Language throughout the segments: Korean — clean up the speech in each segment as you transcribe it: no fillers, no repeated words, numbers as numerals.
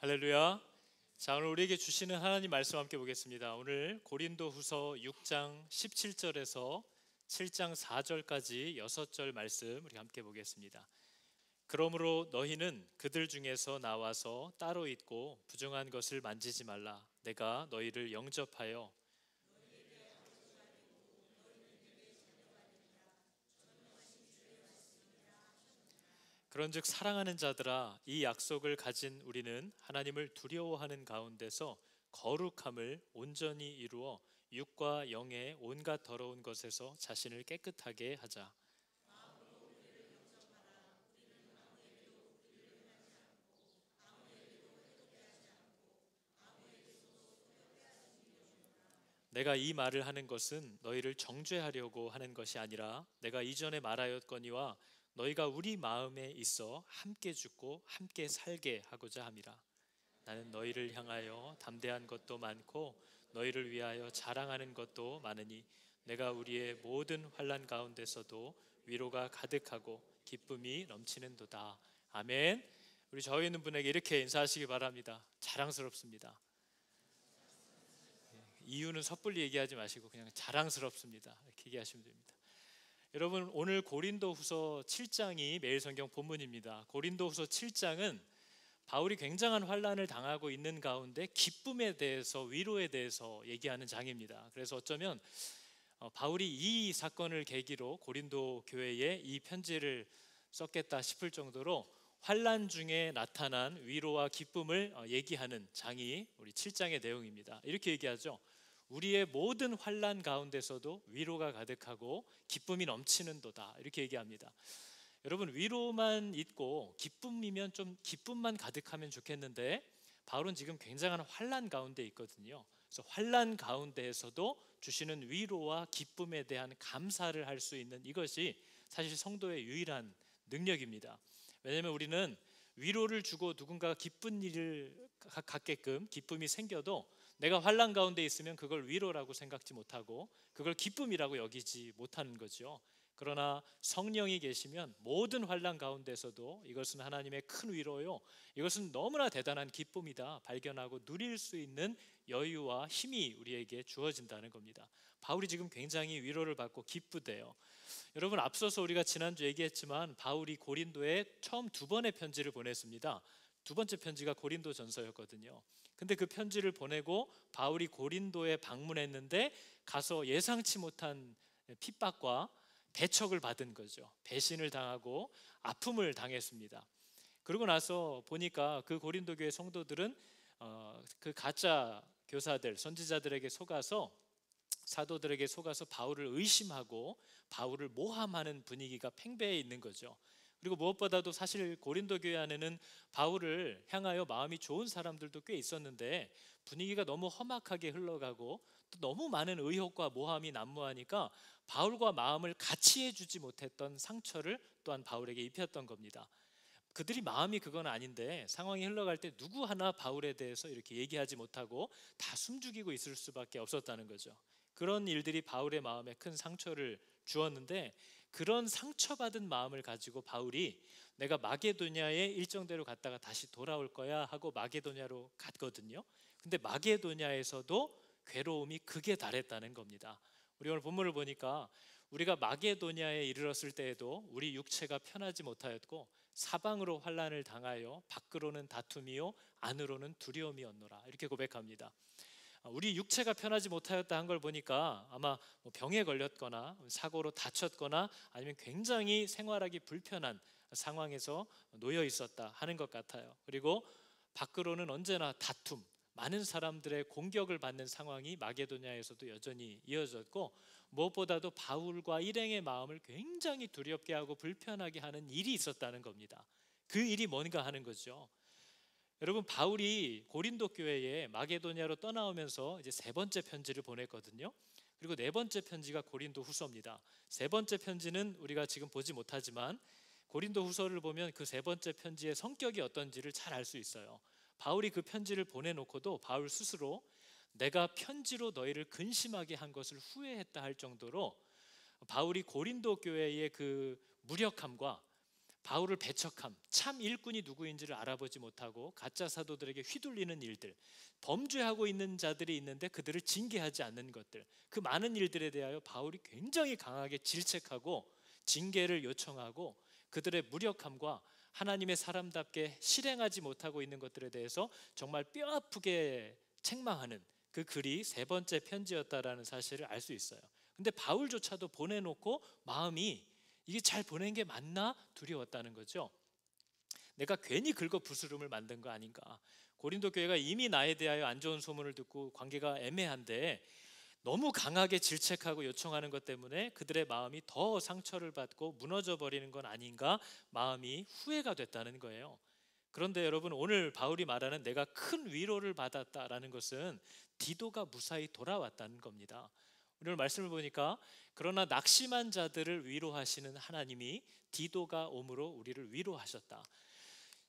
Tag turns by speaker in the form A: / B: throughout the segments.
A: 할렐루야. 자, 오늘 우리에게 주시는 하나님 말씀 함께 보겠습니다. 오늘 고린도후서 6장 17절에서 7장 4절까지 6절 말씀 우리 함께 보겠습니다. 그러므로 너희는 그들 중에서 나와서 따로 있고 부정한 것을 만지지 말라. 내가 너희를 영접하여 그런즉 사랑하는 자들아, 이 약속을 가진 우리는 하나님을 두려워하는 가운데서 거룩함을 온전히 이루어 육과 영의 온갖 더러운 것에서 자신을 깨끗하게 하자. 내가 이 말을 하는 것은 너희를 정죄하려고 하는 것이 아니라 내가 이전에 말하였거니와 너희가 우리 마음에 있어 함께 죽고 함께 살게 하고자 함이라. 나는 너희를 향하여 담대한 것도 많고 너희를 위하여 자랑하는 것도 많으니 내가 우리의 모든 환난 가운데서도 위로가 가득하고 기쁨이 넘치는도다. 아멘. 우리 저희 있는 분에게 이렇게 인사하시기 바랍니다. 자랑스럽습니다. 이유는 섣불리 얘기하지 마시고 그냥 자랑스럽습니다, 이렇게 얘기하시면 됩니다. 여러분, 오늘 고린도후서 7장이 매일 성경 본문입니다. 고린도후서 7장은 바울이 굉장한 환난을 당하고 있는 가운데 기쁨에 대해서, 위로에 대해서 얘기하는 장입니다. 그래서 어쩌면 바울이 이 사건을 계기로 고린도 교회에 이 편지를 썼겠다 싶을 정도로 환난 중에 나타난 위로와 기쁨을 얘기하는 장이 우리 7장의 내용입니다. 이렇게 얘기하죠. 우리의 모든 환난 가운데서도 위로가 가득하고 기쁨이 넘치는도다, 이렇게 얘기합니다. 여러분, 위로만 있고 기쁨이면 좀 기쁨만 가득하면 좋겠는데 바울은 지금 굉장한 환난 가운데 있거든요. 그래서 환난 가운데에서도 주시는 위로와 기쁨에 대한 감사를 할 수 있는 이것이 사실 성도의 유일한 능력입니다. 왜냐하면 우리는 위로를 주고 누군가가 기쁜 일을 갖게끔 기쁨이 생겨도 내가 환난 가운데 있으면 그걸 위로라고 생각지 못하고 그걸 기쁨이라고 여기지 못하는 거죠. 그러나 성령이 계시면 모든 환난 가운데서도 이것은 하나님의 큰 위로요, 이것은 너무나 대단한 기쁨이다 발견하고 누릴 수 있는 여유와 힘이 우리에게 주어진다는 겁니다. 바울이 지금 굉장히 위로를 받고 기쁘대요. 여러분, 앞서서 우리가 지난주 얘기했지만 바울이 고린도에 처음 2번의 편지를 보냈습니다. 2번째 편지가 고린도전서였거든요. 근데 그 편지를 보내고 바울이 고린도에 방문했는데 가서 예상치 못한 핍박과 배척을 받은 거죠. 배신을 당하고 아픔을 당했습니다. 그러고 나서 보니까 그 고린도 교회 성도들은 그 가짜 교사들, 선지자들에게 속아서, 사도들에게 속아서 바울을 의심하고 바울을 모함하는 분위기가 팽배해 있는 거죠. 그리고 무엇보다도 사실 고린도 교회 안에는 바울을 향하여 마음이 좋은 사람들도 꽤 있었는데 분위기가 너무 험악하게 흘러가고 또 너무 많은 의혹과 모함이 난무하니까 바울과 마음을 같이 해주지 못했던 상처를 또한 바울에게 입혔던 겁니다. 그들이 마음이 그건 아닌데 상황이 흘러갈 때 누구 하나 바울에 대해서 이렇게 얘기하지 못하고 다 숨죽이고 있을 수밖에 없었다는 거죠. 그런 일들이 바울의 마음에 큰 상처를 주었는데 그런 상처받은 마음을 가지고 바울이 내가 마게도냐에 일정대로 갔다가 다시 돌아올 거야 하고 마게도냐로 갔거든요. 근데 마게도냐에서도 괴로움이 극에 달했다는 겁니다. 우리 오늘 본문을 보니까 우리가 마게도냐에 이르렀을 때에도 우리 육체가 편하지 못하였고 사방으로 환난을 당하여 밖으로는 다툼이요 안으로는 두려움이었노라, 이렇게 고백합니다. 우리 육체가 편하지 못하였다 한 걸 보니까 아마 병에 걸렸거나 사고로 다쳤거나 아니면 굉장히 생활하기 불편한 상황에서 놓여 있었다 하는 것 같아요. 그리고 밖으로는 언제나 다툼, 많은 사람들의 공격을 받는 상황이 마게도냐에서도 여전히 이어졌고 무엇보다도 바울과 일행의 마음을 굉장히 두렵게 하고 불편하게 하는 일이 있었다는 겁니다. 그 일이 뭔가 하는 거죠. 여러분, 바울이 고린도 교회에 마게도냐로 떠나오면서 이제 3번째 편지를 보냈거든요. 그리고 4번째 편지가 고린도 후서입니다. 3번째 편지는 우리가 지금 보지 못하지만 고린도 후서를 보면 그 3번째 편지의 성격이 어떤지를 잘 알 수 있어요. 바울이 그 편지를 보내놓고도 바울 스스로 내가 편지로 너희를 근심하게 한 것을 후회했다 할 정도로 바울이 고린도 교회의 그 무력함과 바울을 배척함, 참 일꾼이 누구인지를 알아보지 못하고 가짜 사도들에게 휘둘리는 일들, 범죄하고 있는 자들이 있는데 그들을 징계하지 않는 것들, 그 많은 일들에 대하여 바울이 굉장히 강하게 질책하고 징계를 요청하고 그들의 무력함과 하나님의 사람답게 실행하지 못하고 있는 것들에 대해서 정말 뼈아프게 책망하는 그 글이 세 번째 편지였다라는 사실을 알 수 있어요. 근데 바울조차도 보내놓고 마음이 이게 잘 보낸 게 맞나 두려웠다는 거죠. 내가 괜히 긁어 부스럼을 만든 거 아닌가. 고린도 교회가 이미 나에 대하여 안 좋은 소문을 듣고 관계가 애매한데 너무 강하게 질책하고 요청하는 것 때문에 그들의 마음이 더 상처를 받고 무너져 버리는 건 아닌가, 마음이 후회가 됐다는 거예요. 그런데 여러분, 오늘 바울이 말하는 내가 큰 위로를 받았다라는 것은 디도가 무사히 돌아왔다는 겁니다. 오늘 말씀을 보니까 그러나 낙심한 자들을 위로하시는 하나님이 디도가 옴으로 우리를 위로하셨다.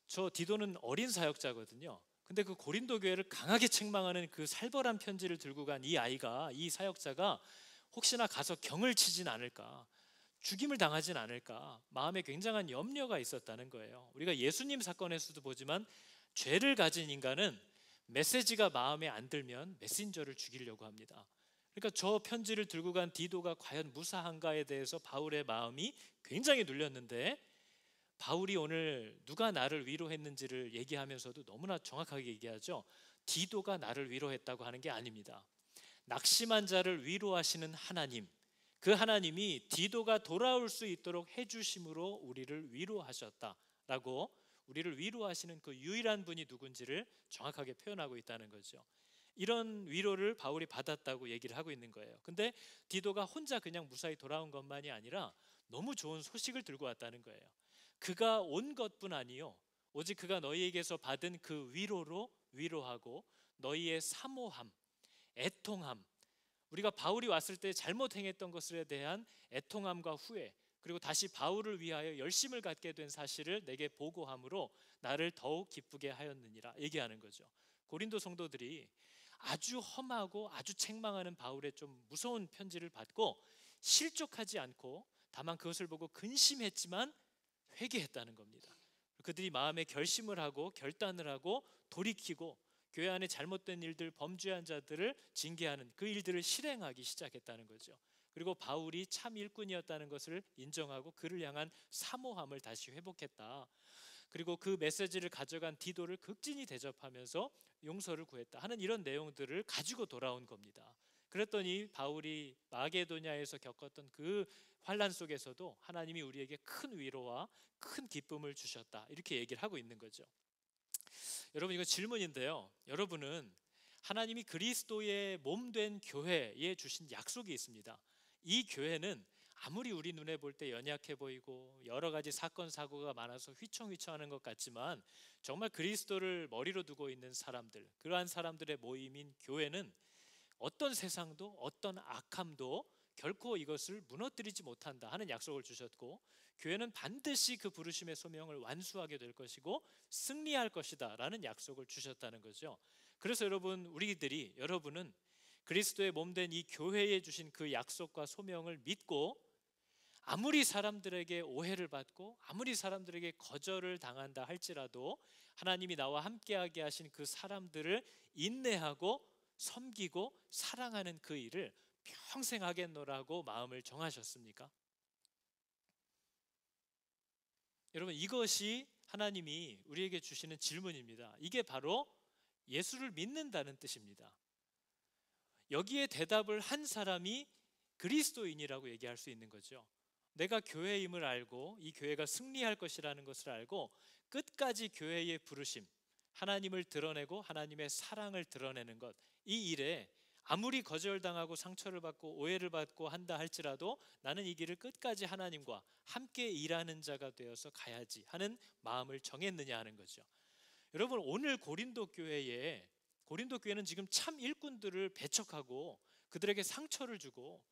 A: 저 디도는 어린 사역자거든요. 근데 그 고린도 교회를 강하게 책망하는 그 살벌한 편지를 들고 간 이 아이가, 이 사역자가 혹시나 가서 경을 치진 않을까, 죽임을 당하진 않을까, 마음에 굉장한 염려가 있었다는 거예요. 우리가 예수님 사건에서도 보지만 죄를 가진 인간은 메시지가 마음에 안 들면 메신저를 죽이려고 합니다. 그러니까 저 편지를 들고 간 디도가 과연 무사한가에 대해서 바울의 마음이 굉장히 눌렸는데, 바울이 오늘 누가 나를 위로했는지를 얘기하면서도 너무나 정확하게 얘기하죠. 디도가 나를 위로했다고 하는 게 아닙니다. 낙심한 자를 위로하시는 하나님, 그 하나님이 디도가 돌아올 수 있도록 해주심으로 우리를 위로하셨다라고, 우리를 위로하시는 그 유일한 분이 누군지를 정확하게 표현하고 있다는 거죠. 이런 위로를 바울이 받았다고 얘기를 하고 있는 거예요. 근데 디도가 혼자 그냥 무사히 돌아온 것만이 아니라 너무 좋은 소식을 들고 왔다는 거예요. 그가 온 것뿐 아니요, 오직 그가 너희에게서 받은 그 위로로 위로하고 너희의 사모함, 애통함, 우리가 바울이 왔을 때 잘못 행했던 것에 대한 애통함과 후회, 그리고 다시 바울을 위하여 열심을 갖게 된 사실을 내게 보고함으로 나를 더욱 기쁘게 하였느니라 얘기하는 거죠. 고린도 성도들이 아주 험하고 아주 책망하는 바울의 좀 무서운 편지를 받고 실족하지 않고 다만 그것을 보고 근심했지만 회개했다는 겁니다. 그들이 마음에 결심을 하고 결단을 하고 돌이키고 교회 안에 잘못된 일들, 범죄한 자들을 징계하는 그 일들을 실행하기 시작했다는 거죠. 그리고 바울이 참 일꾼이었다는 것을 인정하고 그를 향한 사모함을 다시 회복했다. 그리고 그 메시지를 가져간 디도를 극진히 대접하면서 용서를 구했다 하는 이런 내용들을 가지고 돌아온 겁니다. 그랬더니 바울이 마게도냐에서 겪었던 그 환난 속에서도 하나님이 우리에게 큰 위로와 큰 기쁨을 주셨다, 이렇게 얘기를 하고 있는 거죠. 여러분, 이거 질문인데요, 여러분은 하나님이 그리스도의 몸된 교회에 주신 약속이 있습니다. 이 교회는 아무리 우리 눈에 볼 때 연약해 보이고 여러 가지 사건 사고가 많아서 휘청휘청하는 것 같지만 정말 그리스도를 머리로 두고 있는 사람들, 그러한 사람들의 모임인 교회는 어떤 세상도 어떤 악함도 결코 이것을 무너뜨리지 못한다 하는 약속을 주셨고, 교회는 반드시 그 부르심의 소명을 완수하게 될 것이고 승리할 것이다 라는 약속을 주셨다는 거죠. 그래서 여러분은 그리스도의 몸된 이 교회에 주신 그 약속과 소명을 믿고 아무리 사람들에게 오해를 받고 아무리 사람들에게 거절을 당한다 할지라도 하나님이 나와 함께하게 하신 그 사람들을 인내하고 섬기고 사랑하는 그 일을 평생 하겠노라고 마음을 정하셨습니까? 여러분, 이것이 하나님이 우리에게 주시는 질문입니다. 이게 바로 예수를 믿는다는 뜻입니다. 여기에 대답을 한 사람이 그리스도인이라고 얘기할 수 있는 거죠. 내가 교회임을 알고 이 교회가 승리할 것이라는 것을 알고 끝까지 교회의 부르심, 하나님을 드러내고 하나님의 사랑을 드러내는 것, 이 일에 아무리 거절당하고 상처를 받고 오해를 받고 한다 할지라도 나는 이 길을 끝까지 하나님과 함께 일하는 자가 되어서 가야지 하는 마음을 정했느냐 하는 거죠. 여러분, 오늘 고린도 교회는 지금 참 일꾼들을 배척하고 그들에게 상처를 주고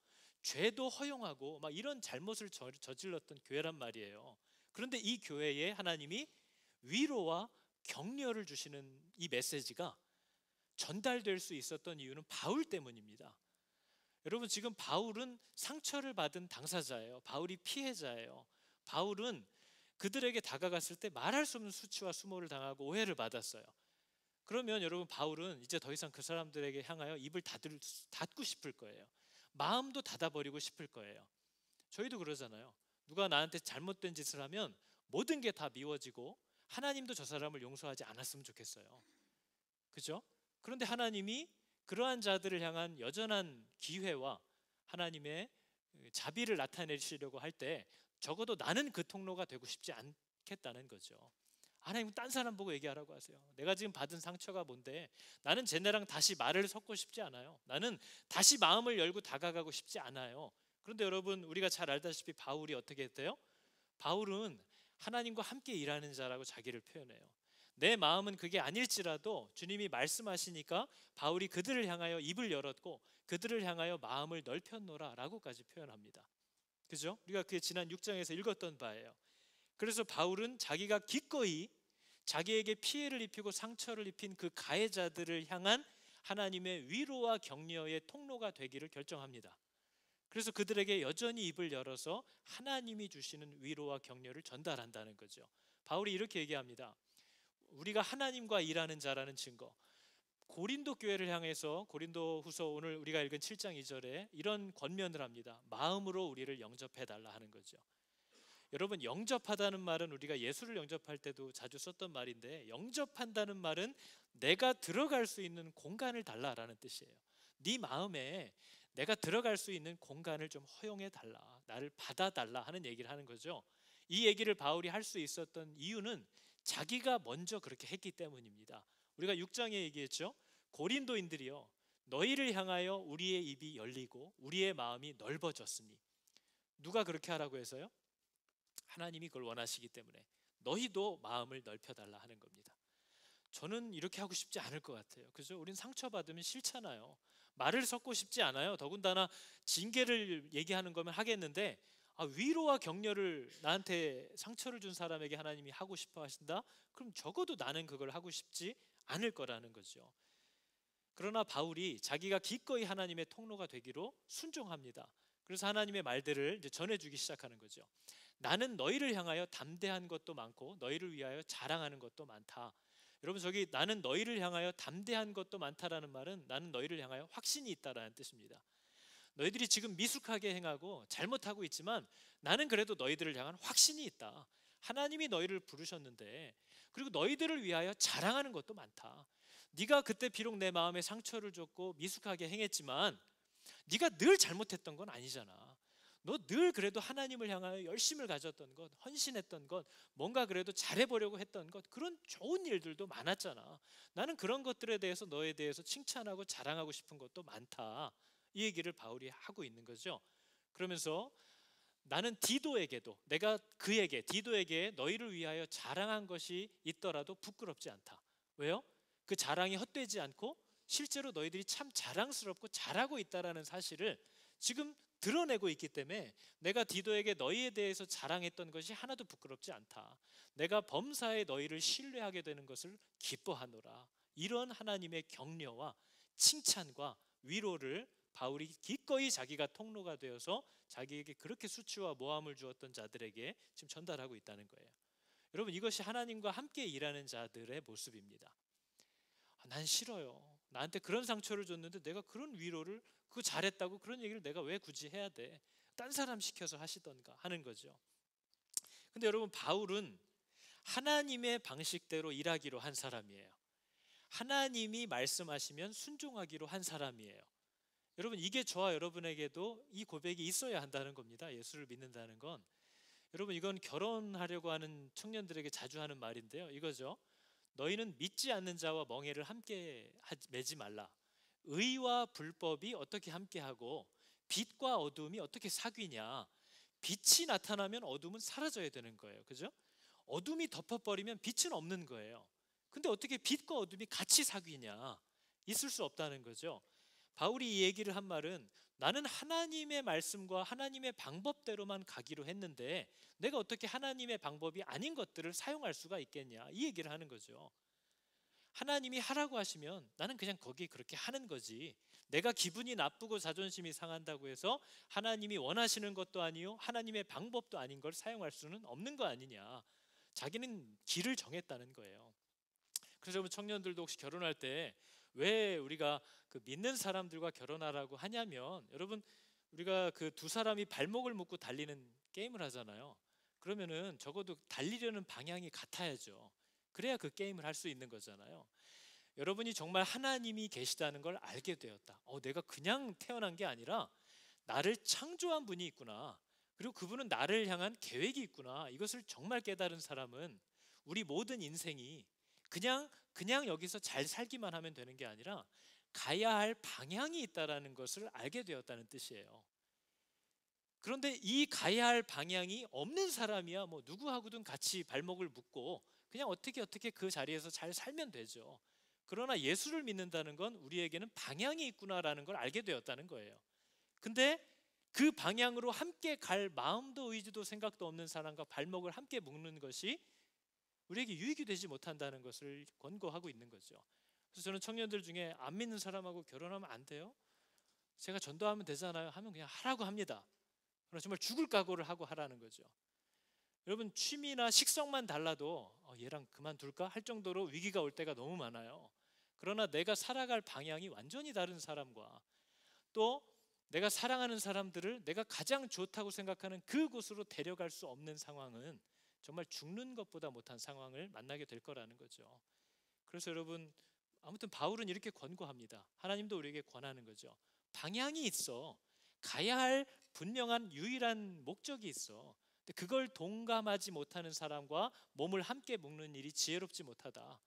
A: 죄도 허용하고 막 이런 잘못을 저질렀던 교회란 말이에요. 그런데 이 교회에 하나님이 위로와 격려를 주시는 이 메시지가 전달될 수 있었던 이유는 바울 때문입니다. 여러분, 지금 바울은 상처를 받은 당사자예요. 바울이 피해자예요. 바울은 그들에게 다가갔을 때 말할 수 없는 수치와 수모를 당하고 오해를 받았어요. 그러면 여러분, 바울은 이제 더 이상 그 사람들에게 향하여 입을 닫고 싶을 거예요. 마음도 닫아버리고 싶을 거예요. 저희도 그러잖아요. 누가 나한테 잘못된 짓을 하면 모든 게 다 미워지고 하나님도 저 사람을 용서하지 않았으면 좋겠어요. 그죠? 그런데 하나님이 그러한 자들을 향한 여전한 기회와 하나님의 자비를 나타내시려고 할 때 적어도 나는 그 통로가 되고 싶지 않겠다는 거죠. 하나님은 딴 사람 보고 얘기하라고 하세요. 내가 지금 받은 상처가 뭔데 나는 쟤네랑 다시 말을 섞고 싶지 않아요. 나는 다시 마음을 열고 다가가고 싶지 않아요. 그런데 여러분, 우리가 잘 알다시피 바울이 어떻게 했대요? 바울은 하나님과 함께 일하는 자라고 자기를 표현해요. 내 마음은 그게 아닐지라도 주님이 말씀하시니까 바울이 그들을 향하여 입을 열었고 그들을 향하여 마음을 넓혔노라 라고까지 표현합니다. 그죠? 우리가 그 지난 6장에서 읽었던 바예요. 그래서 바울은 자기가 기꺼이 자기에게 피해를 입히고 상처를 입힌 그 가해자들을 향한 하나님의 위로와 격려의 통로가 되기를 결정합니다. 그래서 그들에게 여전히 입을 열어서 하나님이 주시는 위로와 격려를 전달한다는 거죠. 바울이 이렇게 얘기합니다. 우리가 하나님과 일하는 자라는 증거. 고린도 교회를 향해서 고린도후서 오늘 우리가 읽은 7장 2절에 이런 권면을 합니다. 마음으로 우리를 영접해 달라 하는 거죠. 여러분, 영접하다는 말은 우리가 예수를 영접할 때도 자주 썼던 말인데, 영접한다는 말은 내가 들어갈 수 있는 공간을 달라라는 뜻이에요. 네 마음에 내가 들어갈 수 있는 공간을 좀 허용해 달라, 나를 받아 달라 하는 얘기를 하는 거죠. 이 얘기를 바울이 할 수 있었던 이유는 자기가 먼저 그렇게 했기 때문입니다. 우리가 6장에 얘기했죠. 고린도인들이여, 너희를 향하여 우리의 입이 열리고 우리의 마음이 넓어졌으니. 누가 그렇게 하라고 해서요? 하나님이 그걸 원하시기 때문에 너희도 마음을 넓혀달라 하는 겁니다. 저는 이렇게 하고 싶지 않을 것 같아요. 그죠? 우린 상처받으면 싫잖아요. 말을 섞고 싶지 않아요. 더군다나 징계를 얘기하는 거면 하겠는데, 위로와 격려를 나한테 상처를 준 사람에게 하나님이 하고 싶어 하신다? 그럼 적어도 나는 그걸 하고 싶지 않을 거라는 거죠. 그러나 바울이 자기가 기꺼이 하나님의 통로가 되기로 순종합니다. 그래서 하나님의 말들을 이제 전해주기 시작하는 거죠. 나는 너희를 향하여 담대한 것도 많고 너희를 위하여 자랑하는 것도 많다. 여러분, 저기 나는 너희를 향하여 담대한 것도 많다라는 말은 나는 너희를 향하여 확신이 있다라는 뜻입니다. 너희들이 지금 미숙하게 행하고 잘못하고 있지만 나는 그래도 너희들을 향한 확신이 있다. 하나님이 너희를 부르셨는데, 그리고 너희들을 위하여 자랑하는 것도 많다. 네가 그때 비록 내 마음에 상처를 줬고 미숙하게 행했지만 네가 늘 잘못했던 건 아니잖아. 너 늘 그래도 하나님을 향하여 열심을 가졌던 것, 헌신했던 것, 뭔가 그래도 잘해보려고 했던 것, 그런 좋은 일들도 많았잖아. 나는 그런 것들에 대해서 너에 대해서 칭찬하고 자랑하고 싶은 것도 많다. 이 얘기를 바울이 하고 있는 거죠. 그러면서 나는 디도에게도, 내가 그에게, 디도에게 너희를 위하여 자랑한 것이 있더라도 부끄럽지 않다. 왜요? 그 자랑이 헛되지 않고 실제로 너희들이 참 자랑스럽고 잘하고 있다라는 사실을 지금 드러내고 있기 때문에 내가 디도에게 너희에 대해서 자랑했던 것이 하나도 부끄럽지 않다. 내가 범사에 너희를 신뢰하게 되는 것을 기뻐하노라. 이런 하나님의 격려와 칭찬과 위로를 바울이 기꺼이 자기가 통로가 되어서 자기에게 그렇게 수치와 모함을 주었던 자들에게 지금 전달하고 있다는 거예요. 여러분, 이것이 하나님과 함께 일하는 자들의 모습입니다. 난 싫어요. 나한테 그런 상처를 줬는데 내가 그런 위로를, 그거 잘했다고 그런 얘기를 내가 왜 굳이 해야 돼? 딴 사람 시켜서 하시던가 하는 거죠. 근데 여러분, 바울은 하나님의 방식대로 일하기로 한 사람이에요. 하나님이 말씀하시면 순종하기로 한 사람이에요. 여러분, 이게 저와 여러분에게도 이 고백이 있어야 한다는 겁니다. 예수를 믿는다는 건. 여러분, 이건 결혼하려고 하는 청년들에게 자주 하는 말인데요. 이거죠. 너희는 믿지 않는 자와 멍에를 함께 매지 말라. 의와 불법이 어떻게 함께하고 빛과 어둠이 어떻게 사귀냐. 빛이 나타나면 어둠은 사라져야 되는 거예요. 그죠? 어둠이 덮어버리면 빛은 없는 거예요. 근데 어떻게 빛과 어둠이 같이 사귀냐? 있을 수 없다는 거죠. 바울이 이 얘기를 한 말은 나는 하나님의 말씀과 하나님의 방법대로만 가기로 했는데 내가 어떻게 하나님의 방법이 아닌 것들을 사용할 수가 있겠냐, 이 얘기를 하는 거죠. 하나님이 하라고 하시면 나는 그냥 거기 그렇게 하는 거지. 내가 기분이 나쁘고 자존심이 상한다고 해서 하나님이 원하시는 것도 아니요 하나님의 방법도 아닌 걸 사용할 수는 없는 거 아니냐. 자기는 길을 정했다는 거예요. 그래서 여러분 청년들도 혹시 결혼할 때 왜 우리가 그 믿는 사람들과 결혼하라고 하냐면, 여러분 우리가 그 두 사람이 발목을 묶고 달리는 게임을 하잖아요. 그러면은 적어도 달리려는 방향이 같아야죠. 그래야 그 게임을 할 수 있는 거잖아요. 여러분이 정말 하나님이 계시다는 걸 알게 되었다. 내가 그냥 태어난 게 아니라 나를 창조한 분이 있구나. 그리고 그분은 나를 향한 계획이 있구나. 이것을 정말 깨달은 사람은 우리 모든 인생이 그냥 여기서 잘 살기만 하면 되는 게 아니라 가야 할 방향이 있다라는 것을 알게 되었다는 뜻이에요. 그런데 이 가야 할 방향이 없는 사람이야 뭐 누구하고든 같이 발목을 묶고 그냥 어떻게 그 자리에서 잘 살면 되죠. 그러나 예수를 믿는다는 건 우리에게는 방향이 있구나라는 걸 알게 되었다는 거예요. 근데 그 방향으로 함께 갈 마음도 의지도 생각도 없는 사람과 발목을 함께 묶는 것이 우리에게 유익이 되지 못한다는 것을 권고하고 있는 거죠. 그래서 저는 청년들 중에 안 믿는 사람하고 결혼하면 안 돼요? 제가 전도하면 되잖아요 하면 그냥 하라고 합니다. 그러나 정말 죽을 각오를 하고 하라는 거죠. 여러분 취미나 식성만 달라도 얘랑 그만둘까 할 정도로 위기가 올 때가 너무 많아요. 그러나 내가 살아갈 방향이 완전히 다른 사람과 또 내가 사랑하는 사람들을 내가 가장 좋다고 생각하는 그곳으로 데려갈 수 없는 상황은 정말 죽는 것보다 못한 상황을 만나게 될 거라는 거죠. 그래서 여러분 아무튼 바울은 이렇게 권고합니다. 하나님도 우리에게 권하는 거죠. 방향이 있어. 가야 할 분명한 유일한 목적이 있어. 근데 그걸 동감하지 못하는 사람과 몸을 함께 묶는 일이 지혜롭지 못하다.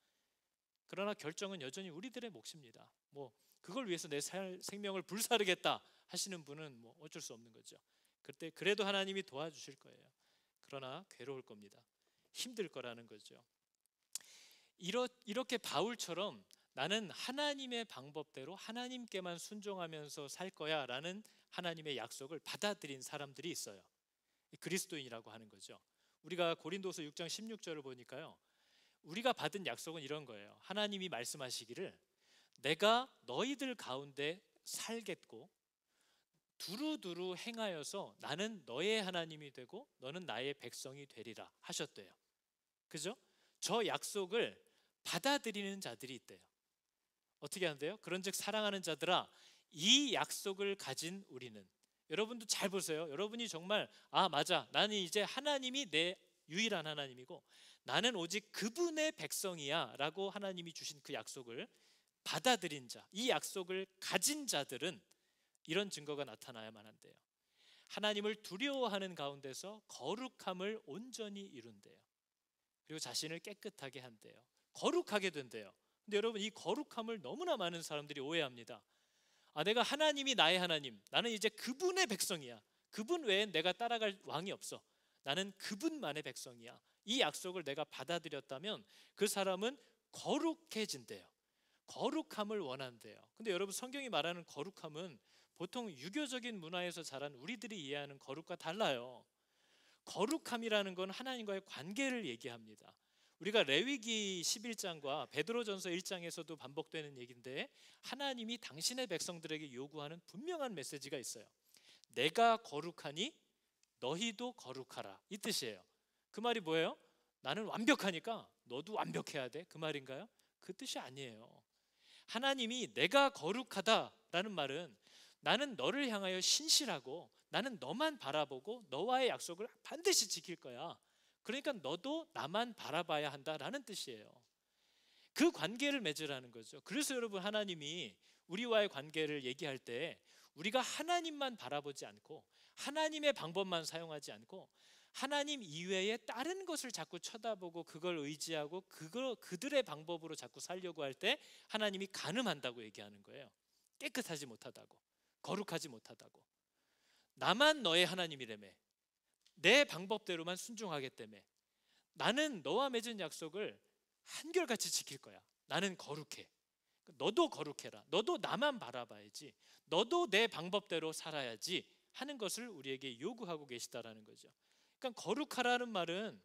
A: 그러나 결정은 여전히 우리들의 몫입니다. 뭐 그걸 위해서 내 생명을 불사르겠다 하시는 분은 뭐 어쩔 수 없는 거죠. 그때 그래도 하나님이 도와주실 거예요. 그러나 괴로울 겁니다. 힘들 거라는 거죠. 이렇게 바울처럼 나는 하나님의 방법대로 하나님께만 순종하면서 살 거야 라는 하나님의 약속을 받아들인 사람들이 있어요. 그리스도인이라고 하는 거죠. 우리가 고린도서 6장 16절을 보니까요, 우리가 받은 약속은 이런 거예요. 하나님이 말씀하시기를 내가 너희들 가운데 살겠고 두루두루 행하여서 나는 너의 하나님이 되고 너는 나의 백성이 되리라 하셨대요. 그죠? 저 약속을 받아들이는 자들이 있대요. 어떻게 한대요? 그런즉 사랑하는 자들아, 이 약속을 가진 우리는, 여러분도 잘 보세요. 여러분이 정말 맞아, 나는 이제 하나님이 내 유일한 하나님이고 나는 오직 그분의 백성이야 라고 하나님이 주신 그 약속을 받아들인 자, 이 약속을 가진 자들은 이런 증거가 나타나야만 한대요. 하나님을 두려워하는 가운데서 거룩함을 온전히 이룬대요. 그리고 자신을 깨끗하게 한대요. 거룩하게 된대요. 근데 여러분 이 거룩함을 너무나 많은 사람들이 오해합니다. 내가 하나님이 나의 하나님, 나는 이제 그분의 백성이야. 그분 외엔 내가 따라갈 왕이 없어. 나는 그분만의 백성이야. 이 약속을 내가 받아들였다면 그 사람은 거룩해진대요. 거룩함을 원한대요. 근데 여러분 성경이 말하는 거룩함은 보통 유교적인 문화에서 자란 우리들이 이해하는 거룩과 달라요. 거룩함이라는 건 하나님과의 관계를 얘기합니다. 우리가 레위기 11장과 베드로전서 1장에서도 반복되는 얘기인데 하나님이 당신의 백성들에게 요구하는 분명한 메시지가 있어요. 내가 거룩하니 너희도 거룩하라, 이 뜻이에요. 그 말이 뭐예요? 나는 완벽하니까 너도 완벽해야 돼, 그 말인가요? 그 뜻이 아니에요. 하나님이 내가 거룩하다라는 말은 나는 너를 향하여 신실하고 나는 너만 바라보고 너와의 약속을 반드시 지킬 거야. 그러니까 너도 나만 바라봐야 한다라는 뜻이에요. 그 관계를 맺으라는 거죠. 그래서 여러분 하나님이 우리와의 관계를 얘기할 때 우리가 하나님만 바라보지 않고 하나님의 방법만 사용하지 않고 하나님 이외에 다른 것을 자꾸 쳐다보고 그걸 의지하고 그들의 방법으로 자꾸 살려고 할 때 하나님이 간음한다고 얘기하는 거예요. 깨끗하지 못하다고, 거룩하지 못하다고. 나만 너의 하나님이라며, 내 방법대로만 순종하겠다며, 나는 너와 맺은 약속을 한결같이 지킬 거야. 나는 거룩해. 너도 거룩해라. 너도 나만 바라봐야지. 너도 내 방법대로 살아야지 하는 것을 우리에게 요구하고 계시다라는 거죠. 그러니까 거룩하라는 말은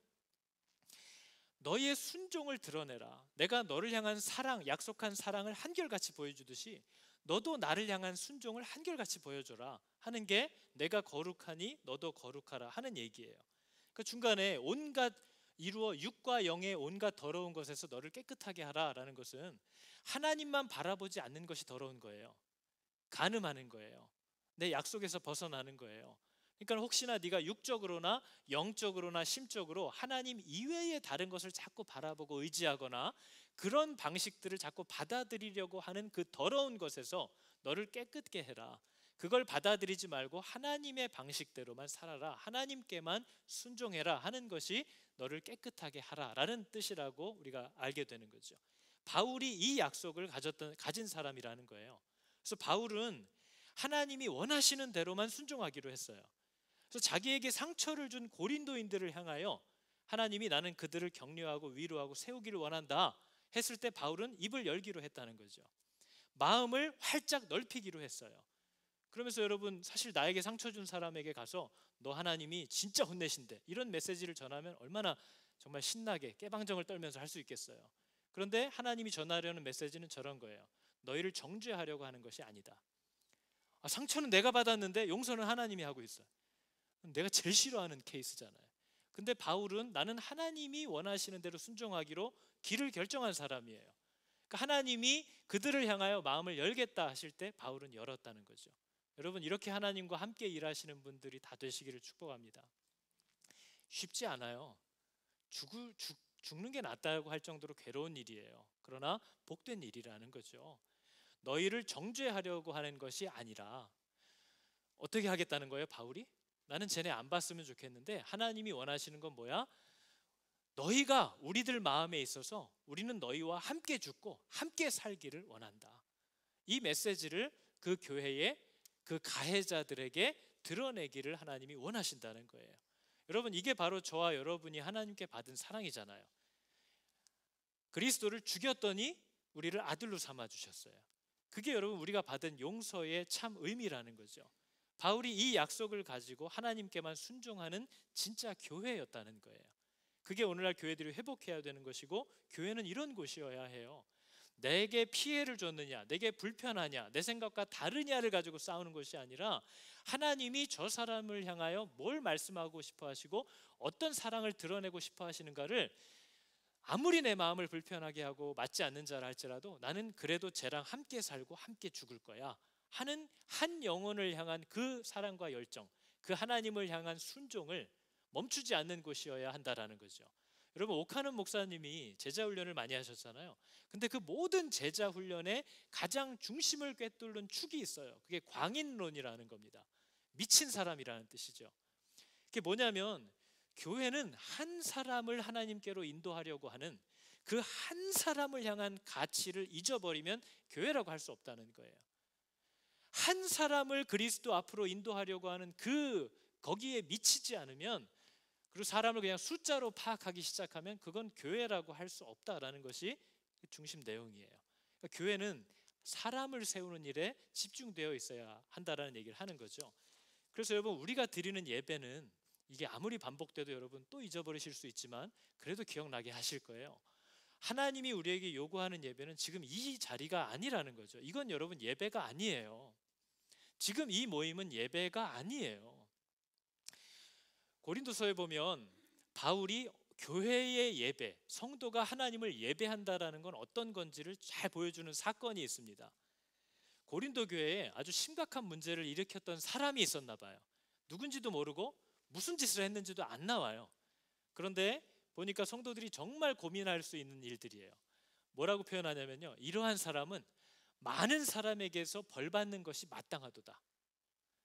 A: 너희의 순종을 드러내라. 내가 너를 향한 사랑, 약속한 사랑을 한결같이 보여주듯이 너도 나를 향한 순종을 한결같이 보여줘라 하는 게 내가 거룩하니 너도 거룩하라 하는 얘기예요. 그 중간에 온갖 이루어 육과 영의 온갖 더러운 것에서 너를 깨끗하게 하라라는 것은 하나님만 바라보지 않는 것이 더러운 거예요. 간음하는 거예요. 내 약속에서 벗어나는 거예요. 그러니까 혹시나 네가 육적으로나 영적으로나 심적으로 하나님 이외의 다른 것을 자꾸 바라보고 의지하거나 그런 방식들을 자꾸 받아들이려고 하는 그 더러운 것에서 너를 깨끗게 해라. 그걸 받아들이지 말고 하나님의 방식대로만 살아라. 하나님께만 순종해라 하는 것이 너를 깨끗하게 하라라는 뜻이라고 우리가 알게 되는 거죠. 바울이 이 약속을 가진 사람이라는 거예요. 그래서 바울은 하나님이 원하시는 대로만 순종하기로 했어요. 그래서 자기에게 상처를 준 고린도인들을 향하여 하나님이 나는 그들을 격려하고 위로하고 세우기를 원한다 했을 때 바울은 입을 열기로 했다는 거죠. 마음을 활짝 넓히기로 했어요. 그러면서 여러분, 사실 나에게 상처 준 사람에게 가서 너 하나님이 진짜 혼내신대 이런 메시지를 전하면 얼마나 정말 신나게 깨방정을 떨면서 할 수 있겠어요. 그런데 하나님이 전하려는 메시지는 저런 거예요. 너희를 정죄하려고 하는 것이 아니다. 상처는 내가 받았는데 용서는 하나님이 하고 있어요. 내가 제일 싫어하는 케이스잖아요. 근데 바울은 나는 하나님이 원하시는 대로 순종하기로 길을 결정한 사람이에요. 그러니까 하나님이 그들을 향하여 마음을 열겠다 하실 때 바울은 열었다는 거죠. 여러분, 이렇게 하나님과 함께 일하시는 분들이 다 되시기를 축복합니다. 쉽지 않아요. 죽는 게 낫다고 할 정도로 괴로운 일이에요. 그러나 복된 일이라는 거죠. 너희를 정죄하려고 하는 것이 아니라 어떻게 하겠다는 거예요, 바울이? 나는 쟤네 안 봤으면 좋겠는데 하나님이 원하시는 건 뭐야? 너희가 우리들 마음에 있어서 우리는 너희와 함께 죽고 함께 살기를 원한다. 이 메시지를 그 교회의 그 가해자들에게 드러내기를 하나님이 원하신다는 거예요. 여러분, 이게 바로 저와 여러분이 하나님께 받은 사랑이잖아요. 그리스도를 죽였더니 우리를 아들로 삼아 주셨어요. 그게 여러분 우리가 받은 용서의 참 의미라는 거죠. 바울이 이 약속을 가지고 하나님께만 순종하는 진짜 교회였다는 거예요. 그게 오늘날 교회들이 회복해야 되는 것이고, 교회는 이런 곳이어야 해요. 내게 피해를 줬느냐, 내게 불편하냐, 내 생각과 다르냐를 가지고 싸우는 것이 아니라 하나님이 저 사람을 향하여 뭘 말씀하고 싶어 하시고 어떤 사랑을 드러내고 싶어 하시는가를 아무리 내 마음을 불편하게 하고 맞지 않는 자라 할지라도 나는 그래도 쟤랑 함께 살고 함께 죽을 거야 하는 한 영혼을 향한 그 사랑과 열정, 그 하나님을 향한 순종을 멈추지 않는 곳이어야 한다라는 거죠. 여러분, 오카는 목사님이 제자 훈련을 많이 하셨잖아요. 근데 그 모든 제자 훈련의 가장 중심을 꿰뚫는 축이 있어요. 그게 광인론이라는 겁니다. 미친 사람이라는 뜻이죠. 그게 뭐냐면 교회는 한 사람을 하나님께로 인도하려고 하는 그 한 사람을 향한 가치를 잊어버리면 교회라고 할 수 없다는 거예요. 한 사람을 그리스도 앞으로 인도하려고 하는 거기에 미치지 않으면, 그리고 사람을 그냥 숫자로 파악하기 시작하면 그건 교회라고 할 수 없다라는 것이 중심 내용이에요. 그러니까 교회는 사람을 세우는 일에 집중되어 있어야 한다라는 얘기를 하는 거죠. 그래서 여러분, 우리가 드리는 예배는 이게 아무리 반복돼도 여러분 또 잊어버리실 수 있지만 그래도 기억나게 하실 거예요. 하나님이 우리에게 요구하는 예배는 지금 이 자리가 아니라는 거죠. 이건 여러분 예배가 아니에요. 지금 이 모임은 예배가 아니에요. 고린도서에 보면 바울이 교회의 예배, 성도가 하나님을 예배한다라는 건 어떤 건지를 잘 보여주는 사건이 있습니다. 고린도 교회에 아주 심각한 문제를 일으켰던 사람이 있었나 봐요. 누군지도 모르고 무슨 짓을 했는지도 안 나와요. 그런데 보니까 성도들이 정말 고민할 수 있는 일들이에요. 뭐라고 표현하냐면요, 이러한 사람은 많은 사람에게서 벌 받는 것이 마땅하도다.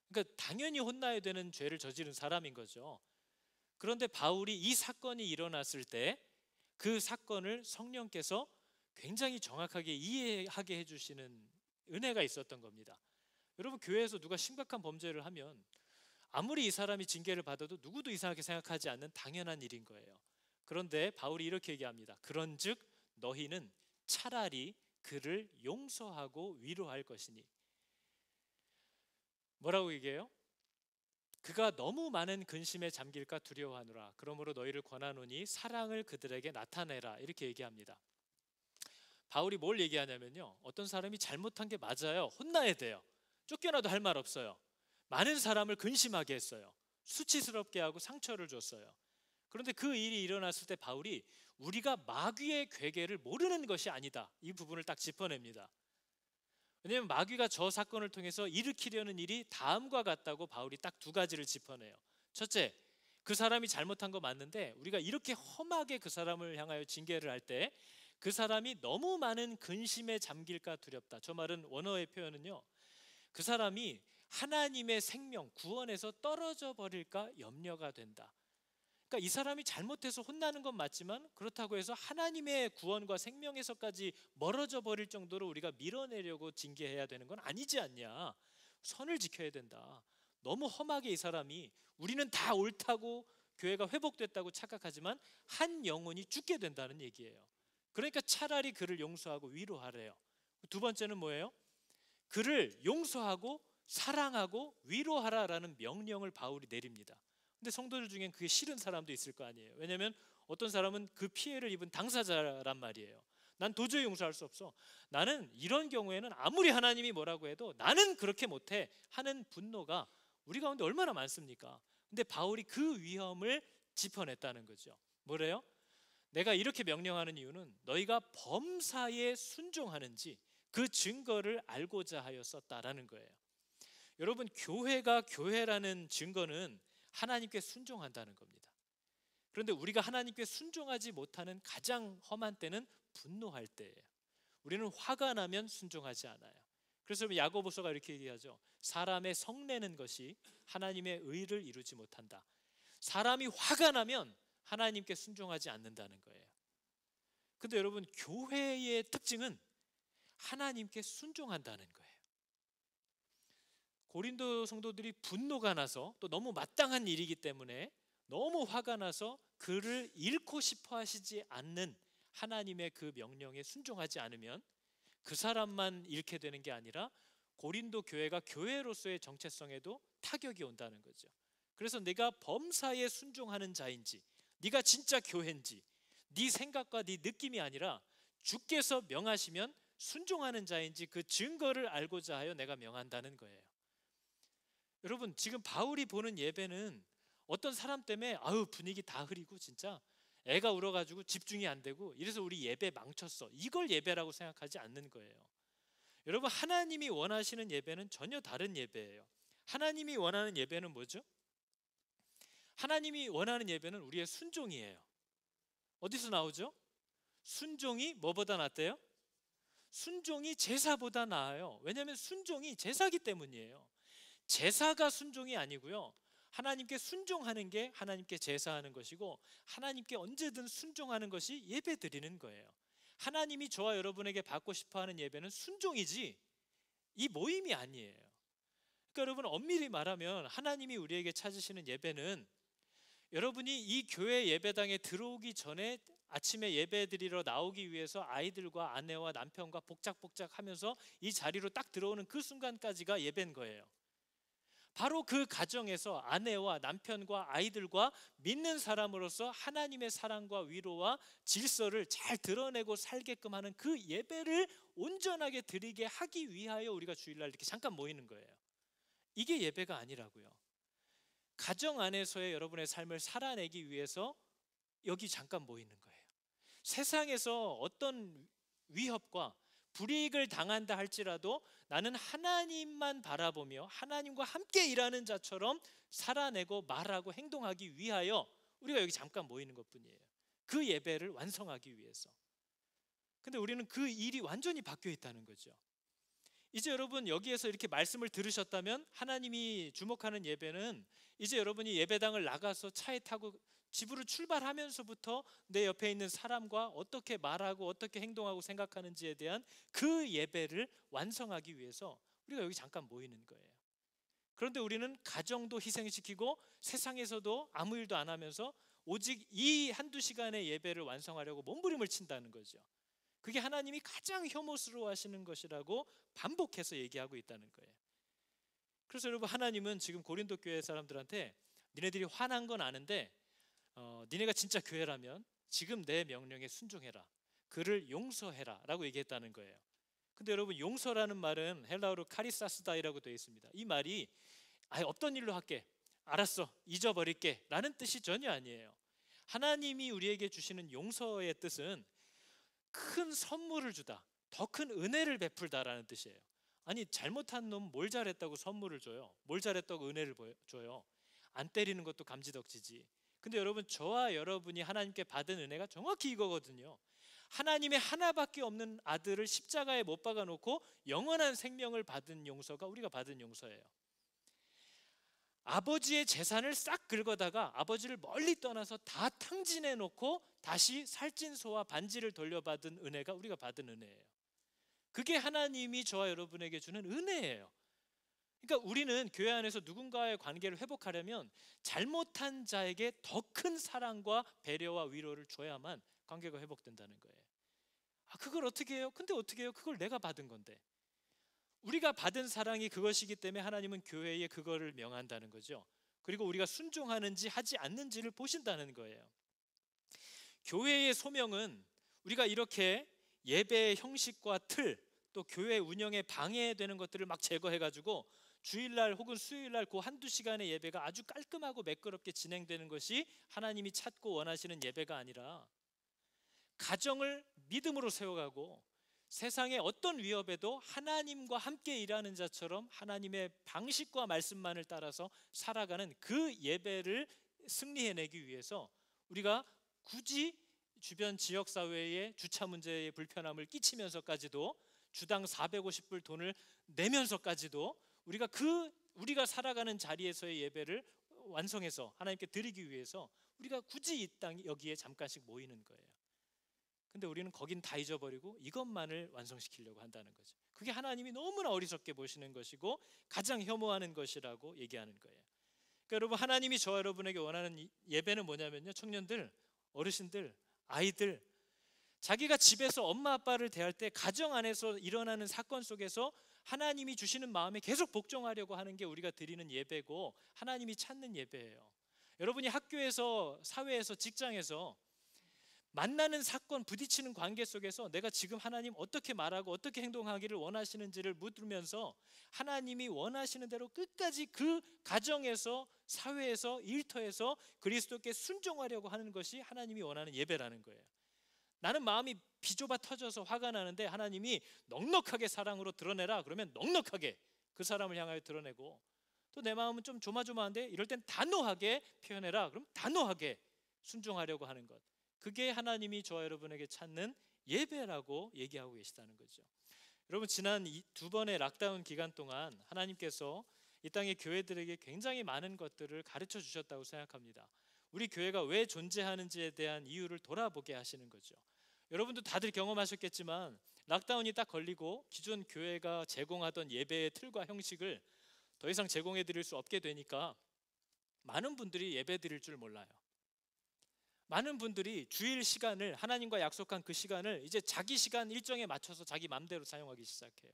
A: 그러니까 당연히 혼나야 되는 죄를 저지른 사람인 거죠. 그런데 바울이 이 사건이 일어났을 때 그 사건을 성령께서 굉장히 정확하게 이해하게 해주시는 은혜가 있었던 겁니다. 여러분, 교회에서 누가 심각한 범죄를 하면 아무리 이 사람이 징계를 받아도 누구도 이상하게 생각하지 않는 당연한 일인 거예요. 그런데 바울이 이렇게 얘기합니다. 그런즉 너희는 차라리 그를 용서하고 위로할 것이니. 뭐라고 얘기해요? 그가 너무 많은 근심에 잠길까 두려워하노라. 그러므로 너희를 권하노니 사랑을 그들에게 나타내라. 이렇게 얘기합니다. 바울이 뭘 얘기하냐면요, 어떤 사람이 잘못한 게 맞아요. 혼나야 돼요. 쫓겨나도 할 말 없어요. 많은 사람을 근심하게 했어요. 수치스럽게 하고 상처를 줬어요. 그런데 그 일이 일어났을 때 바울이 우리가 마귀의 괴계를 모르는 것이 아니다, 이 부분을 딱 짚어냅니다. 왜냐하면 마귀가 저 사건을 통해서 일으키려는 일이 다음과 같다고 바울이 딱 두 가지를 짚어내요. 첫째, 그 사람이 잘못한 거 맞는데 우리가 이렇게 험하게 그 사람을 향하여 징계를 할 때 그 사람이 너무 많은 근심에 잠길까 두렵다. 저 말은 원어의 표현은요, 그 사람이 하나님의 생명, 구원에서 떨어져 버릴까 염려가 된다. 그러니까 이 사람이 잘못해서 혼나는 건 맞지만 그렇다고 해서 하나님의 구원과 생명에서까지 멀어져 버릴 정도로 우리가 밀어내려고 징계해야 되는 건 아니지 않냐. 선을 지켜야 된다. 너무 험하게 이 사람이, 우리는 다 옳다고 교회가 회복됐다고 착각하지만 한 영혼이 죽게 된다는 얘기예요. 그러니까 차라리 그를 용서하고 위로하래요. 두 번째는 뭐예요? 그를 용서하고 사랑하고 위로하라라는 명령을 바울이 내립니다. 근데 성도들 중엔 그게 싫은 사람도 있을 거 아니에요. 왜냐하면 어떤 사람은 그 피해를 입은 당사자란 말이에요. 난 도저히 용서할 수 없어. 나는 이런 경우에는 아무리 하나님이 뭐라고 해도 나는 그렇게 못해 하는 분노가 우리 가운데 얼마나 많습니까? 근데 바울이 그 위험을 짚어냈다는 거죠. 뭐래요? 내가 이렇게 명령하는 이유는 너희가 범사에 순종하는지 그 증거를 알고자 하여 썼다라는 거예요. 여러분, 교회가 교회라는 증거는 하나님께 순종한다는 겁니다. 그런데 우리가 하나님께 순종하지 못하는 가장 험한 때는 분노할 때예요. 우리는 화가 나면 순종하지 않아요. 그래서 야고보서가 이렇게 얘기하죠. 사람의 성내는 것이 하나님의 의를 이루지 못한다. 사람이 화가 나면 하나님께 순종하지 않는다는 거예요. 근데 여러분, 교회의 특징은 하나님께 순종한다는 거예요. 고린도 성도들이 분노가 나서, 또 너무 마땅한 일이기 때문에 너무 화가 나서 그를 잃고 싶어 하시지 않는 하나님의 그 명령에 순종하지 않으면 그 사람만 잃게 되는 게 아니라 고린도 교회가 교회로서의 정체성에도 타격이 온다는 거죠. 그래서 내가 범사에 순종하는 자인지, 네가 진짜 교회인지, 네 생각과 네 느낌이 아니라 주께서 명하시면 순종하는 자인지 그 증거를 알고자 하여 내가 명한다는 거예요. 여러분, 지금 바울이 보는 예배는 어떤 사람 때문에 아유 분위기 다 흐리고 진짜 애가 울어가지고 집중이 안 되고 이래서 우리 예배 망쳤어, 이걸 예배라고 생각하지 않는 거예요. 여러분, 하나님이 원하시는 예배는 전혀 다른 예배예요. 하나님이 원하는 예배는 뭐죠? 하나님이 원하는 예배는 우리의 순종이에요. 어디서 나오죠? 순종이 뭐보다 낫대요? 순종이 제사보다 나아요. 왜냐하면 순종이 제사기 때문이에요. 제사가 순종이 아니고요, 하나님께 순종하는 게 하나님께 제사하는 것이고, 하나님께 언제든 순종하는 것이 예배 드리는 거예요. 하나님이 저와 여러분에게 받고 싶어하는 예배는 순종이지 이 모임이 아니에요. 그러니까 여러분, 엄밀히 말하면 하나님이 우리에게 찾으시는 예배는 여러분이 이 교회 예배당에 들어오기 전에 아침에 예배 드리러 나오기 위해서 아이들과 아내와 남편과 복작복작 하면서 이 자리로 딱 들어오는 그 순간까지가 예배인 거예요. 바로 그 가정에서 아내와 남편과 아이들과 믿는 사람으로서 하나님의 사랑과 위로와 질서를 잘 드러내고 살게끔 하는 그 예배를 온전하게 드리게 하기 위하여 우리가 주일날 이렇게 잠깐 모이는 거예요. 이게 예배가 아니라고요. 가정 안에서의 여러분의 삶을 살아내기 위해서 여기 잠깐 모이는 거예요. 세상에서 어떤 위협과 불이익을 당한다 할지라도 나는 하나님만 바라보며 하나님과 함께 일하는 자처럼 살아내고 말하고 행동하기 위하여 우리가 여기 잠깐 모이는 것뿐이에요. 그 예배를 완성하기 위해서. 근데 우리는 그 일이 완전히 바뀌어 있다는 거죠. 이제 여러분, 여기에서 이렇게 말씀을 들으셨다면 하나님이 주목하는 예배는 이제 여러분이 예배당을 나가서 차에 타고 집으로 출발하면서부터 내 옆에 있는 사람과 어떻게 말하고 어떻게 행동하고 생각하는지에 대한 그 예배를 완성하기 위해서 우리가 여기 잠깐 모이는 거예요. 그런데 우리는 가정도 희생시키고 세상에서도 아무 일도 안 하면서 오직 이 한두 시간의 예배를 완성하려고 몸부림을 친다는 거죠. 그게 하나님이 가장 혐오스러워 하시는 것이라고 반복해서 얘기하고 있다는 거예요. 그래서 여러분, 하나님은 지금 고린도 교회 사람들한테 니네들이 화난 건 아는데 니네가 진짜 교회라면 지금 내 명령에 순종해라, 그를 용서해라 라고 얘기했다는 거예요. 근데 여러분, 용서라는 말은 헬라어로 카리사스다이라고 되어 있습니다. 이 말이 없던 일로 할게, 알았어, 잊어버릴게 라는 뜻이 전혀 아니에요. 하나님이 우리에게 주시는 용서의 뜻은 큰 선물을 주다, 더 큰 은혜를 베풀다라는 뜻이에요. 아니, 잘못한 놈 뭘 잘했다고 선물을 줘요? 뭘 잘했다고 은혜를 줘요? 안 때리는 것도 감지덕지지. 근데 여러분, 저와 여러분이 하나님께 받은 은혜가 정확히 이거거든요. 하나님의 하나밖에 없는 아들을 십자가에 못 박아 놓고 영원한 생명을 받은 용서가 우리가 받은 용서예요. 아버지의 재산을 싹 긁어다가 아버지를 멀리 떠나서 다 탕진해 놓고 다시 살찐소와 반지를 돌려받은 은혜가 우리가 받은 은혜예요. 그게 하나님이 저와 여러분에게 주는 은혜예요. 그러니까 우리는 교회 안에서 누군가의 관계를 회복하려면 잘못한 자에게 더 큰 사랑과 배려와 위로를 줘야만 관계가 회복된다는 거예요. 그걸 어떻게 해요? 근데 어떻게 해요? 그걸 내가 받은 건데. 우리가 받은 사랑이 그것이기 때문에 하나님은 교회에 그거를 명한다는 거죠. 그리고 우리가 순종하는지 하지 않는지를 보신다는 거예요. 교회의 소명은 우리가 이렇게 예배의 형식과 틀, 또 교회 운영에 방해되는 것들을 막 제거해가지고 주일날 혹은 수요일날 그 한두 시간의 예배가 아주 깔끔하고 매끄럽게 진행되는 것이 하나님이 찾고 원하시는 예배가 아니라, 가정을 믿음으로 세워가고 세상의 어떤 위협에도 하나님과 함께 일하는 자처럼 하나님의 방식과 말씀만을 따라서 살아가는 그 예배를 승리해내기 위해서 우리가 굳이 주변 지역사회의 주차 문제의 불편함을 끼치면서까지도 주당 450불 돈을 내면서까지도 우리가 살아가는 자리에서의 예배를 완성해서 하나님께 드리기 위해서 우리가 굳이 이 땅 여기에 잠깐씩 모이는 거예요. 근데 우리는 거긴 다 잊어버리고 이것만을 완성시키려고 한다는 거죠. 그게 하나님이 너무나 어리석게 보시는 것이고 가장 혐오하는 것이라고 얘기하는 거예요. 그러니까 여러분, 하나님이 저와 여러분에게 원하는 예배는 뭐냐면요, 청년들, 어르신들, 아이들, 자기가 집에서 엄마 아빠를 대할 때 가정 안에서 일어나는 사건 속에서 하나님이 주시는 마음에 계속 복종하려고 하는 게 우리가 드리는 예배고 하나님이 찾는 예배예요. 여러분이 학교에서, 사회에서, 직장에서 만나는 사건, 부딪히는 관계 속에서 내가 지금 하나님 어떻게 말하고 어떻게 행동하기를 원하시는지를 묻으면서 하나님이 원하시는 대로 끝까지 그 가정에서, 사회에서, 일터에서 그리스도께 순종하려고 하는 것이 하나님이 원하는 예배라는 거예요. 나는 마음이 비좁아 터져서 화가 나는데 하나님이 넉넉하게 사랑으로 드러내라 그러면 넉넉하게 그 사람을 향하여 드러내고, 또 내 마음은 좀 조마조마한데 이럴 땐 단호하게 표현해라 그럼 단호하게 순종하려고 하는 것, 그게 하나님이 저와 여러분에게 찾는 예배라고 얘기하고 계시다는 거죠. 여러분, 지난 두 번의 락다운 기간 동안 하나님께서 이 땅의 교회들에게 굉장히 많은 것들을 가르쳐 주셨다고 생각합니다. 우리 교회가 왜 존재하는지에 대한 이유를 돌아보게 하시는 거죠. 여러분도 다들 경험하셨겠지만 락다운이 딱 걸리고 기존 교회가 제공하던 예배의 틀과 형식을 더 이상 제공해 드릴 수 없게 되니까 많은 분들이 예배 드릴 줄 몰라요. 많은 분들이 주일 시간을, 하나님과 약속한 그 시간을 이제 자기 시간 일정에 맞춰서 자기 맘대로 사용하기 시작해요.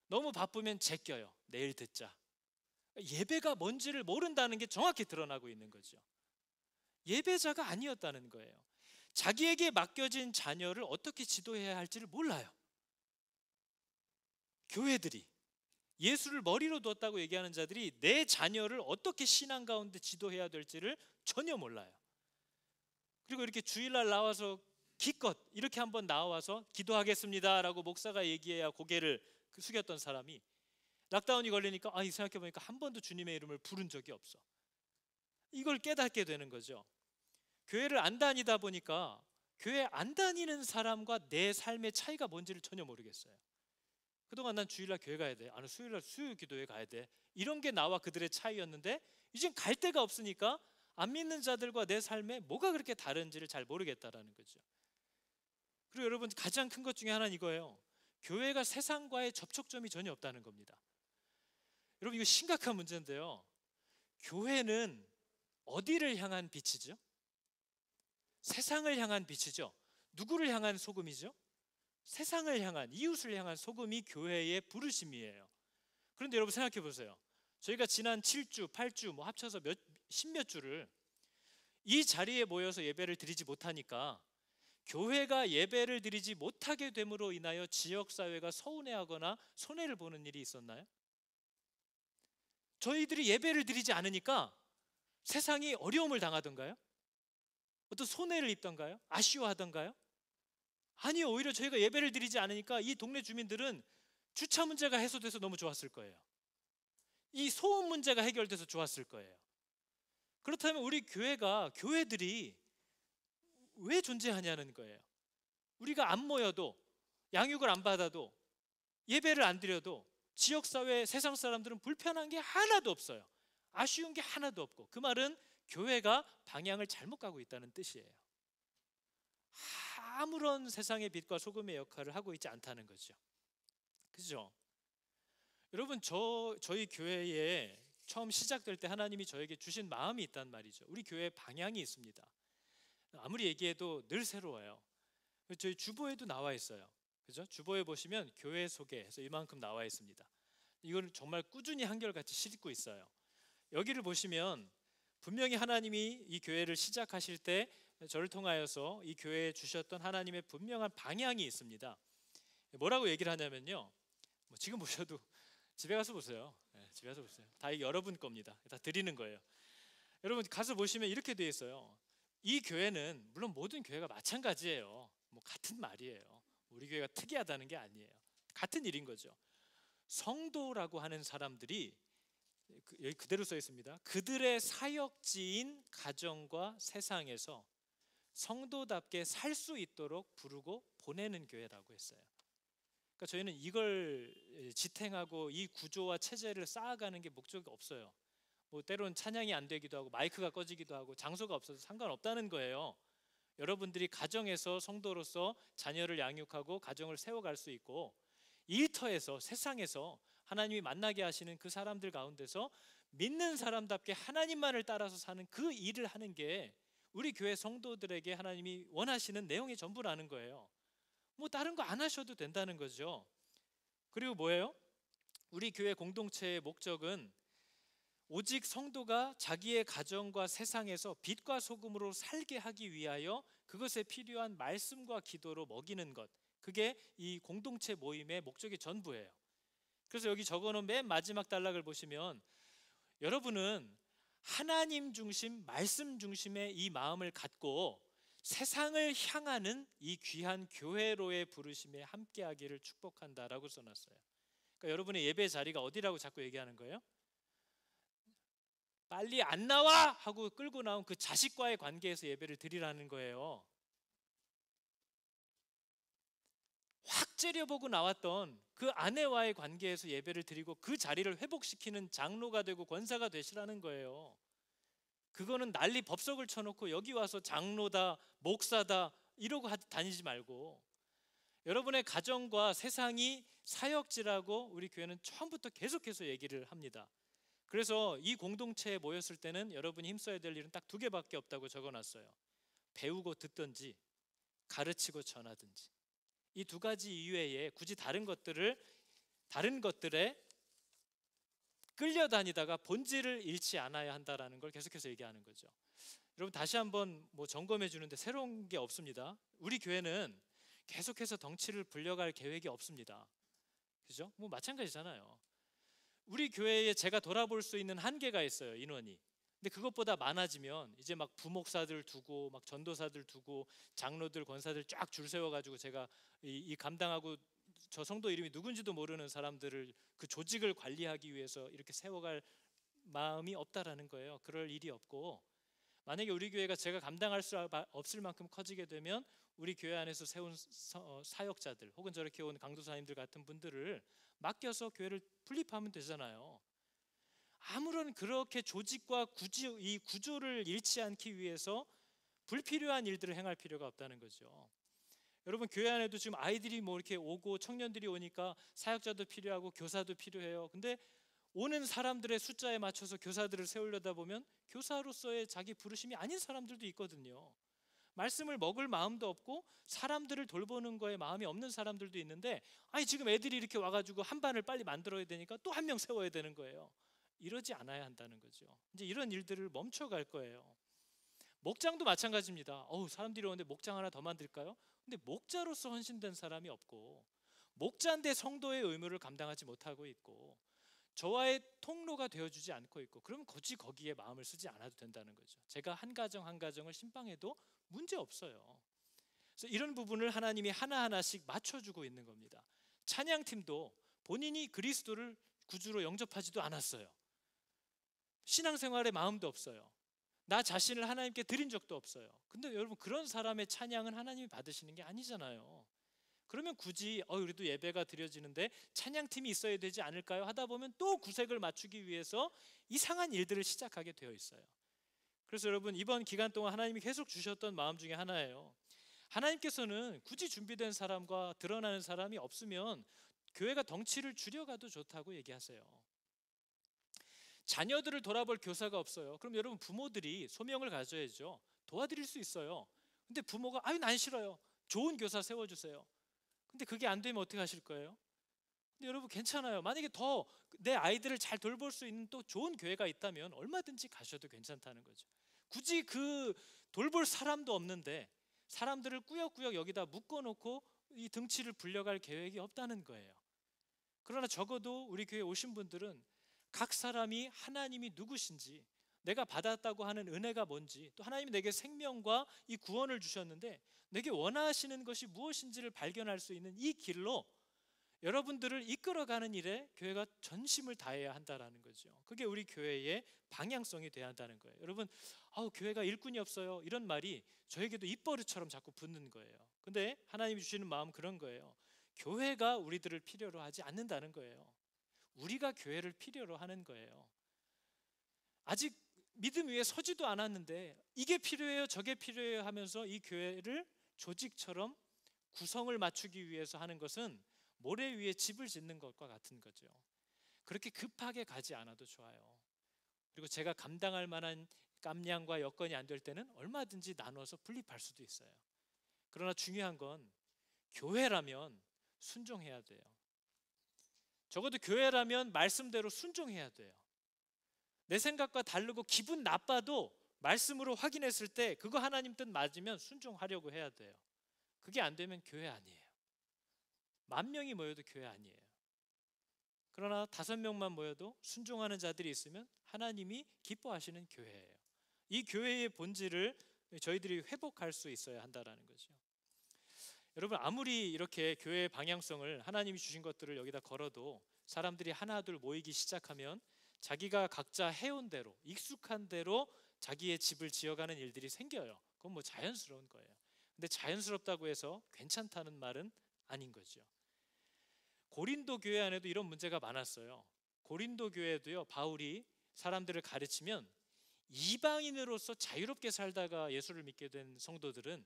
A: 너무 바쁘면 제껴요. 내일 듣자. 예배가 뭔지를 모른다는 게 정확히 드러나고 있는 거죠. 예배자가 아니었다는 거예요. 자기에게 맡겨진 자녀를 어떻게 지도해야 할지를 몰라요. 교회들이, 예수를 머리로 두었다고 얘기하는 자들이 내 자녀를 어떻게 신앙 가운데 지도해야 될지를 전혀 몰라요. 그리고 이렇게 주일날 나와서 기껏 이렇게 한번 나와서 기도하겠습니다 라고 목사가 얘기해야 고개를 숙였던 사람이 락다운이 걸리니까 생각해보니까 한 번도 주님의 이름을 부른 적이 없어. 이걸 깨닫게 되는 거죠. 교회를 안 다니다 보니까 교회 안 다니는 사람과 내 삶의 차이가 뭔지를 전혀 모르겠어요. 그동안 난 주일날 교회 가야 돼, 수요일날 수요 기도회 가야 돼, 이런 게 나와 그들의 차이였는데 이젠 갈 데가 없으니까 안 믿는 자들과 내 삶에 뭐가 그렇게 다른지를 잘 모르겠다라는 거죠. 그리고 여러분, 가장 큰 것 중에 하나는 이거예요. 교회가 세상과의 접촉점이 전혀 없다는 겁니다. 여러분, 이거 심각한 문제인데요, 교회는 어디를 향한 빛이죠? 세상을 향한 빛이죠. 누구를 향한 소금이죠? 세상을 향한, 이웃을 향한 소금이 교회의 부르심이에요. 그런데 여러분 생각해 보세요. 저희가 지난 7주, 8주 뭐 합쳐서 십몇 주를 이 자리에 모여서 예배를 드리지 못하니까 교회가 예배를 드리지 못하게 됨으로 인하여 지역사회가 서운해하거나 손해를 보는 일이 있었나요? 저희들이 예배를 드리지 않으니까 세상이 어려움을 당하던가요? 어떤 손해를 입던가요? 아쉬워하던가요? 아니요, 오히려 저희가 예배를 드리지 않으니까 이 동네 주민들은 주차 문제가 해소돼서 너무 좋았을 거예요. 이 소음 문제가 해결돼서 좋았을 거예요. 그렇다면 우리 교회들이 왜 존재하냐는 거예요. 우리가 안 모여도, 양육을 안 받아도, 예배를 안 드려도 지역사회 세상 사람들은 불편한 게 하나도 없어요. 아쉬운 게 하나도 없고, 그 말은 교회가 방향을 잘못 가고 있다는 뜻이에요. 아무런 세상의 빛과 소금의 역할을 하고 있지 않다는 거죠. 그죠? 여러분, 저희 교회에 처음 시작될 때 하나님이 저에게 주신 마음이 있단 말이죠. 우리 교회에 방향이 있습니다. 아무리 얘기해도 늘 새로워요. 저희 주보에도 나와 있어요. 그죠? 주보에 보시면 교회 소개해서 이만큼 나와 있습니다. 이걸 정말 꾸준히 한결같이 싣고 있어요. 여기를 보시면 분명히 하나님이 이 교회를 시작하실 때 저를 통하여서 이 교회에 주셨던 하나님의 분명한 방향이 있습니다. 뭐라고 얘기를 하냐면요, 뭐 지금 보셔도 집에 가서 보세요. 집에 가서 보세요. 다 여러분 겁니다. 다 드리는 거예요. 여러분 가서 보시면 이렇게 되어 있어요. 이 교회는, 물론 모든 교회가 마찬가지예요. 뭐 같은 말이에요. 우리 교회가 특이하다는 게 아니에요. 같은 일인 거죠. 성도라고 하는 사람들이, 여기 그대로 써 있습니다. 그들의 사역지인 가정과 세상에서 성도답게 살 수 있도록 부르고 보내는 교회라고 했어요. 그러니까 저희는 이걸 지탱하고 이 구조와 체제를 쌓아가는 게 목적이 없어요. 뭐 때론 찬양이 안 되기도 하고 마이크가 꺼지기도 하고 장소가 없어서 상관없다는 거예요. 여러분들이 가정에서 성도로서 자녀를 양육하고 가정을 세워갈 수 있고, 일터에서, 세상에서 하나님이 만나게 하시는 그 사람들 가운데서 믿는 사람답게 하나님만을 따라서 사는 그 일을 하는 게 우리 교회 성도들에게 하나님이 원하시는 내용의 전부라는 거예요. 뭐 다른 거 안 하셔도 된다는 거죠. 그리고 뭐예요? 우리 교회 공동체의 목적은 오직 성도가 자기의 가정과 세상에서 빛과 소금으로 살게 하기 위하여 그것에 필요한 말씀과 기도로 먹이는 것, 그게 이 공동체 모임의 목적의 전부예요. 그래서 여기 적어놓은 맨 마지막 단락을 보시면 여러분은 하나님 중심, 말씀 중심의 이 마음을 갖고 세상을 향하는 이 귀한 교회로의 부르심에 함께하기를 축복한다라고 써놨어요. 그러니까 여러분의 예배 자리가 어디라고 자꾸 얘기하는 거예요? 빨리 안 나와! 하고 끌고 나온 그 자식과의 관계에서 예배를 드리라는 거예요. 확 째려보고 나왔던 그 아내와의 관계에서 예배를 드리고 그 자리를 회복시키는 장로가 되고 권사가 되시라는 거예요. 그거는 난리 법석을 쳐놓고 여기 와서 장로다, 목사다 이러고 다니지 말고, 여러분의 가정과 세상이 사역지라고 우리 교회는 처음부터 계속해서 얘기를 합니다. 그래서 이 공동체에 모였을 때는 여러분이 힘써야 될 일은 딱 두 개밖에 없다고 적어놨어요. 배우고 듣든지 가르치고 전하든지. 이 두 가지 이외에 굳이 다른 것들에 끌려다니다가 본질을 잃지 않아야 한다라는 걸 계속해서 얘기하는 거죠. 여러분 다시 한번 뭐 점검해 주는데 새로운 게 없습니다. 우리 교회는 계속해서 덩치를 불려갈 계획이 없습니다. 그죠? 뭐 마찬가지잖아요. 우리 교회에 제가 돌아볼 수 있는 한계가 있어요, 인원이. 근데 그것보다 많아지면 이제 막 부목사들 두고 막 전도사들 두고 장로들, 권사들 쫙 줄 세워가지고 제가 이 감당하고, 저 성도 이름이 누군지도 모르는 사람들을, 그 조직을 관리하기 위해서 이렇게 세워갈 마음이 없다라는 거예요. 그럴 일이 없고, 만약에 우리 교회가 제가 감당할 수 없을 만큼 커지게 되면 우리 교회 안에서 세운 사역자들 혹은 저렇게 온 강도사님들 같은 분들을 맡겨서 교회를 분립하면 되잖아요. 아무런 그렇게 조직과 이 구조를 잃지 않기 위해서 불필요한 일들을 행할 필요가 없다는 거죠. 여러분 교회 안에도 지금 아이들이 뭐 이렇게 오고 청년들이 오니까 사역자도 필요하고 교사도 필요해요. 근데 오는 사람들의 숫자에 맞춰서 교사들을 세우려다 보면 교사로서의 자기 부르심이 아닌 사람들도 있거든요. 말씀을 먹을 마음도 없고 사람들을 돌보는 거에 마음이 없는 사람들도 있는데, 아니 지금 애들이 이렇게 와가지고 한 반을 빨리 만들어야 되니까 또 한 명 세워야 되는 거예요. 이러지 않아야 한다는 거죠. 이제 이런 일들을 멈춰갈 거예요. 목장도 마찬가지입니다. 사람들이 오는데 목장 하나 더 만들까요? 근데 목자로서 헌신된 사람이 없고, 목자인데 성도의 의무를 감당하지 못하고 있고, 저와의 통로가 되어주지 않고 있고, 그러면 굳이 거기에 마음을 쓰지 않아도 된다는 거죠. 제가 한 가정 한 가정을 신방해도 문제 없어요. 그래서 이런 부분을 하나님이 하나하나씩 맞춰주고 있는 겁니다. 찬양팀도 본인이 그리스도를 구주로 영접하지도 않았어요. 신앙생활에 마음도 없어요. 나 자신을 하나님께 드린 적도 없어요. 근데 여러분, 그런 사람의 찬양은 하나님이 받으시는 게 아니잖아요. 그러면 굳이 우리도 예배가 드려지는데 찬양팀이 있어야 되지 않을까요? 하다 보면 또 구색을 맞추기 위해서 이상한 일들을 시작하게 되어 있어요. 그래서 여러분, 이번 기간 동안 하나님이 계속 주셨던 마음 중에 하나예요. 하나님께서는 굳이 준비된 사람과 드러나는 사람이 없으면 교회가 덩치를 줄여가도 좋다고 얘기하세요. 자녀들을 돌아볼 교사가 없어요. 그럼 여러분, 부모들이 소명을 가져야죠. 도와드릴 수 있어요. 근데 부모가 난 싫어요. 좋은 교사 세워주세요. 근데 그게 안 되면 어떻게 하실 거예요? 근데 여러분, 괜찮아요. 만약에 더 내 아이들을 잘 돌볼 수 있는 또 좋은 교회가 있다면 얼마든지 가셔도 괜찮다는 거죠. 굳이 그 돌볼 사람도 없는데 사람들을 꾸역꾸역 여기다 묶어놓고 이 등치를 불려갈 계획이 없다는 거예요. 그러나 적어도 우리 교회에 오신 분들은 각 사람이 하나님이 누구신지, 내가 받았다고 하는 은혜가 뭔지, 또 하나님이 내게 생명과 이 구원을 주셨는데 내게 원하시는 것이 무엇인지를 발견할 수 있는 이 길로 여러분들을 이끌어가는 일에 교회가 전심을 다해야 한다는 거죠. 그게 우리 교회의 방향성이 돼야 한다는 거예요. 여러분, 교회가 일꾼이 없어요, 이런 말이 저에게도 입버릇처럼 자꾸 붙는 거예요. 근데 하나님이 주시는 마음 그런 거예요. 교회가 우리들을 필요로 하지 않는다는 거예요. 우리가 교회를 필요로 하는 거예요. 아직 믿음 위에 서지도 않았는데 이게 필요해요, 저게 필요해요 하면서 이 교회를 조직처럼 구성을 맞추기 위해서 하는 것은 모래 위에 집을 짓는 것과 같은 거죠. 그렇게 급하게 가지 않아도 좋아요. 그리고 제가 감당할 만한 깜냥과 여건이 안 될 때는 얼마든지 나눠서 분립할 수도 있어요. 그러나 중요한 건 교회라면 순종해야 돼요. 적어도 교회라면 말씀대로 순종해야 돼요. 내 생각과 다르고 기분 나빠도 말씀으로 확인했을 때 그거 하나님 뜻 맞으면 순종하려고 해야 돼요. 그게 안 되면 교회 아니에요. 10,000명이 모여도 교회 아니에요. 그러나 5명만 모여도 순종하는 자들이 있으면 하나님이 기뻐하시는 교회예요. 이 교회의 본질을 저희들이 회복할 수 있어야 한다는 거죠. 여러분, 아무리 이렇게 교회의 방향성을 하나님이 주신 것들을 여기다 걸어도 사람들이 하나둘 모이기 시작하면 자기가 각자 해온 대로, 익숙한 대로 자기의 집을 지어가는 일들이 생겨요. 그건 뭐 자연스러운 거예요. 근데 자연스럽다고 해서 괜찮다는 말은 아닌 거죠. 고린도 교회 안에도 이런 문제가 많았어요. 고린도 교회도요, 바울이 사람들을 가르치면 이방인으로서 자유롭게 살다가 예수를 믿게 된 성도들은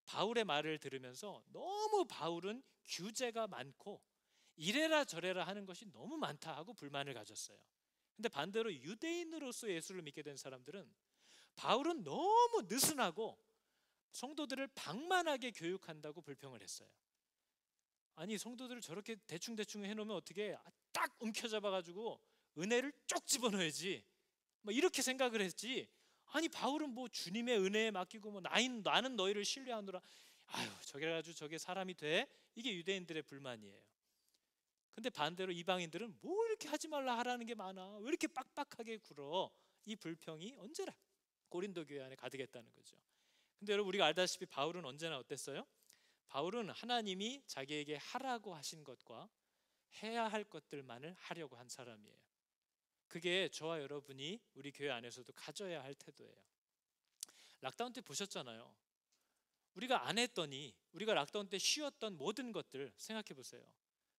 A: 바울의 말을 들으면서 너무 바울은 규제가 많고 이래라 저래라 하는 것이 너무 많다 하고 불만을 가졌어요. 근데 반대로 유대인으로서 예수를 믿게 된 사람들은 바울은 너무 느슨하고 성도들을 방만하게 교육한다고 불평을 했어요. 아니, 성도들을 저렇게 대충대충 해놓으면 어떻게 딱 움켜잡아가지고 은혜를 쪽 집어넣어야지, 뭐 이렇게 생각을 했지. 아니, 바울은 뭐 주님의 은혜에 맡기고 뭐 나는 너희를 신뢰하노라. 저게 가지고 저게 사람이 돼? 이게 유대인들의 불만이에요. 근데 반대로 이방인들은 뭐 이렇게 하지 말라 하라는 게 많아, 왜 이렇게 빡빡하게 굴어? 이 불평이 언제나 고린도 교회 안에 가득했다는 거죠. 근데 여러분, 우리가 알다시피 바울은 언제나 어땠어요? 바울은 하나님이 자기에게 하라고 하신 것과 해야 할 것들만을 하려고 한 사람이에요. 그게 저와 여러분이 우리 교회 안에서도 가져야 할 태도예요. 락다운 때 보셨잖아요. 우리가 안 했더니, 우리가 락다운 때 쉬었던 모든 것들 생각해 보세요.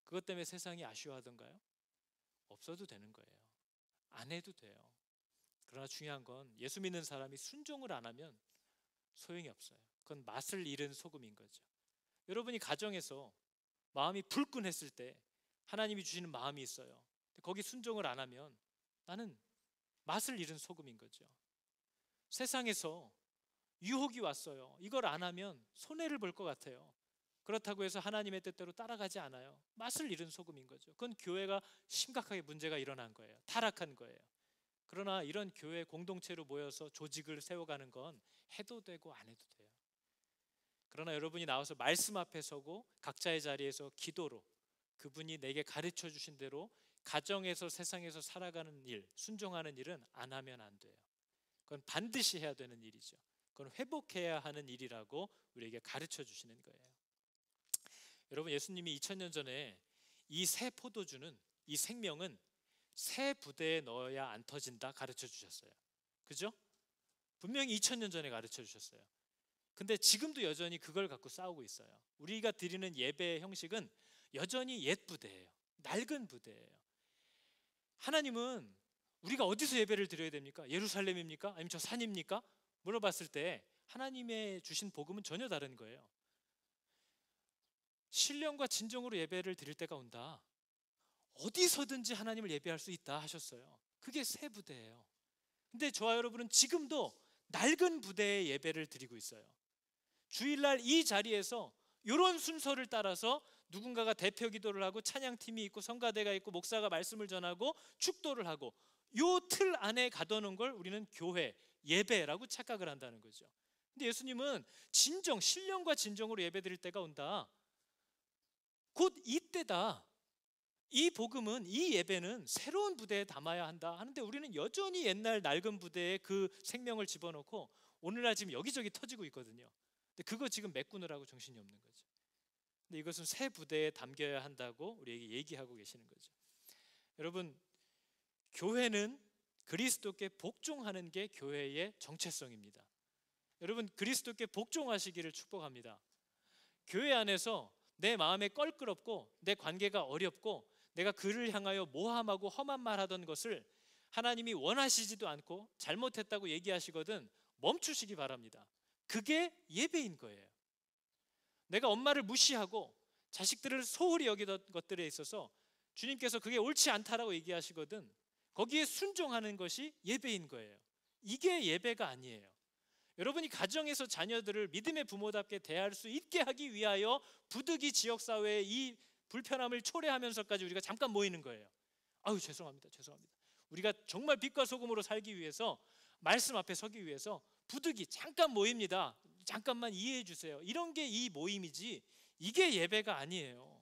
A: 그것 때문에 세상이 아쉬워하던가요? 없어도 되는 거예요. 안 해도 돼요. 그러나 중요한 건 예수 믿는 사람이 순종을 안 하면 소용이 없어요. 그건 맛을 잃은 소금인 거죠. 여러분이 가정에서 마음이 불끈했을 때 하나님이 주시는 마음이 있어요. 거기 순종을 안 하면 나는 맛을 잃은 소금인 거죠. 세상에서 유혹이 왔어요. 이걸 안 하면 손해를 볼 것 같아요. 그렇다고 해서 하나님의 뜻대로 따라가지 않아요. 맛을 잃은 소금인 거죠. 그건 교회가 심각하게 문제가 일어난 거예요. 타락한 거예요. 그러나 이런 교회 공동체로 모여서 조직을 세워가는 건 해도 되고 안 해도 돼요. 그러나 여러분이 나와서 말씀 앞에 서고 각자의 자리에서 기도로 그분이 내게 가르쳐 주신 대로 가정에서 세상에서 살아가는 일, 순종하는 일은 안 하면 안 돼요. 그건 반드시 해야 되는 일이죠. 그건 회복해야 하는 일이라고 우리에게 가르쳐 주시는 거예요. 여러분, 예수님이 2000년 전에 이 새 포도주는, 이 생명은 새 부대에 넣어야 안 터진다 가르쳐 주셨어요. 그죠? 분명히 2000년 전에 가르쳐 주셨어요. 근데 지금도 여전히 그걸 갖고 싸우고 있어요. 우리가 드리는 예배의 형식은 여전히 옛 부대예요. 낡은 부대예요. 하나님은 우리가 어디서 예배를 드려야 됩니까? 예루살렘입니까? 아니면 저 산입니까? 물어봤을 때 하나님의 주신 복음은 전혀 다른 거예요. 신령과 진정으로 예배를 드릴 때가 온다. 어디서든지 하나님을 예배할 수 있다 하셨어요. 그게 새 부대예요. 근데 저와 여러분은 지금도 낡은 부대의 예배를 드리고 있어요. 주일날 이 자리에서 이런 순서를 따라서 누군가가 대표 기도를 하고 찬양팀이 있고 성가대가 있고 목사가 말씀을 전하고 축도를 하고 요 틀 안에 가둬놓은 걸 우리는 교회, 예배라고 착각을 한다는 거죠. 근데 예수님은 진정, 신령과 진정으로 예배 드릴 때가 온다. 곧 이때다. 이 복음은, 이 예배는 새로운 부대에 담아야 한다 하는데 우리는 여전히 옛날 낡은 부대에 그 생명을 집어넣고 오늘날 지금 여기저기 터지고 있거든요. 근데 그거 지금 메꾸느라고 정신이 없는 거죠. 근데 이것은 새 부대에 담겨야 한다고 우리에게 얘기하고 계시는 거죠. 여러분, 교회는 그리스도께 복종하는 게 교회의 정체성입니다. 여러분, 그리스도께 복종하시기를 축복합니다. 교회 안에서 내 마음에 껄끄럽고 내 관계가 어렵고 내가 그를 향하여 모함하고 험한 말 하던 것을 하나님이 원하시지도 않고 잘못했다고 얘기하시거든 멈추시기 바랍니다. 그게 예배인 거예요. 내가 엄마를 무시하고 자식들을 소홀히 여기던 것들에 있어서 주님께서 그게 옳지 않다라고 얘기하시거든 거기에 순종하는 것이 예배인 거예요. 이게 예배가 아니에요. 여러분이 가정에서 자녀들을 믿음의 부모답게 대할 수 있게 하기 위하여 부득이 지역사회의 이 불편함을 초래하면서까지 우리가 잠깐 모이는 거예요. 아유, 죄송합니다. 우리가 정말 빛과 소금으로 살기 위해서, 말씀 앞에 서기 위해서 부득이 잠깐 모입니다. 잠깐만 이해해 주세요. 이런 게 이 모임이지 이게 예배가 아니에요.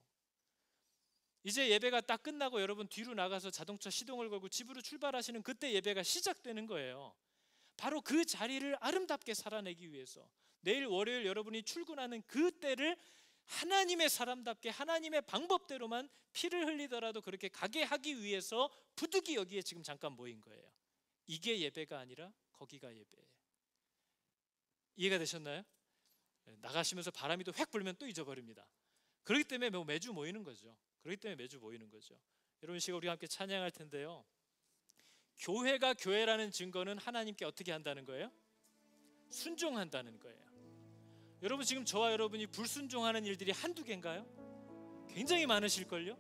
A: 이제 예배가 딱 끝나고 여러분 뒤로 나가서 자동차 시동을 걸고 집으로 출발하시는 그때 예배가 시작되는 거예요. 바로 그 자리를 아름답게 살아내기 위해서 내일 월요일 여러분이 출근하는 그 때를 하나님의 사람답게 하나님의 방법대로만 피를 흘리더라도 그렇게 가게 하기 위해서 부득이 여기에 지금 잠깐 모인 거예요. 이게 예배가 아니라 거기가 예배예요. 이해가 되셨나요? 나가시면서 바람이 또 획 불면 또 잊어버립니다. 그렇기 때문에 매주 모이는 거죠. 여러분, 시간 우리 함께 찬양할 텐데요. 교회가 교회라는 증거는 하나님께 어떻게 한다는 거예요? 순종한다는 거예요. 여러분, 지금 저와 여러분이 불순종하는 일들이 한두 개인가요? 굉장히 많으실걸요?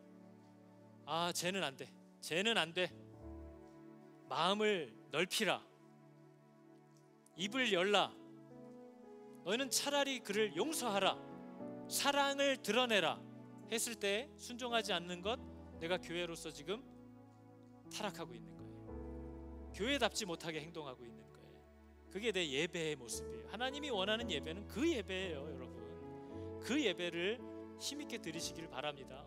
A: 아, 쟤는 안 돼. 마음을 넓히라. 입을 열라. 너희는 차라리 그를 용서하라. 사랑을 드러내라. 했을 때 순종하지 않는 것, 내가 교회로서 지금 타락하고 있는 거예요. 교회답지 못하게 행동하고 있는 거예요. 그게 내 예배의 모습이에요. 하나님이 원하는 예배는 그 예배예요. 여러분, 그 예배를 힘있게 드리시길 바랍니다.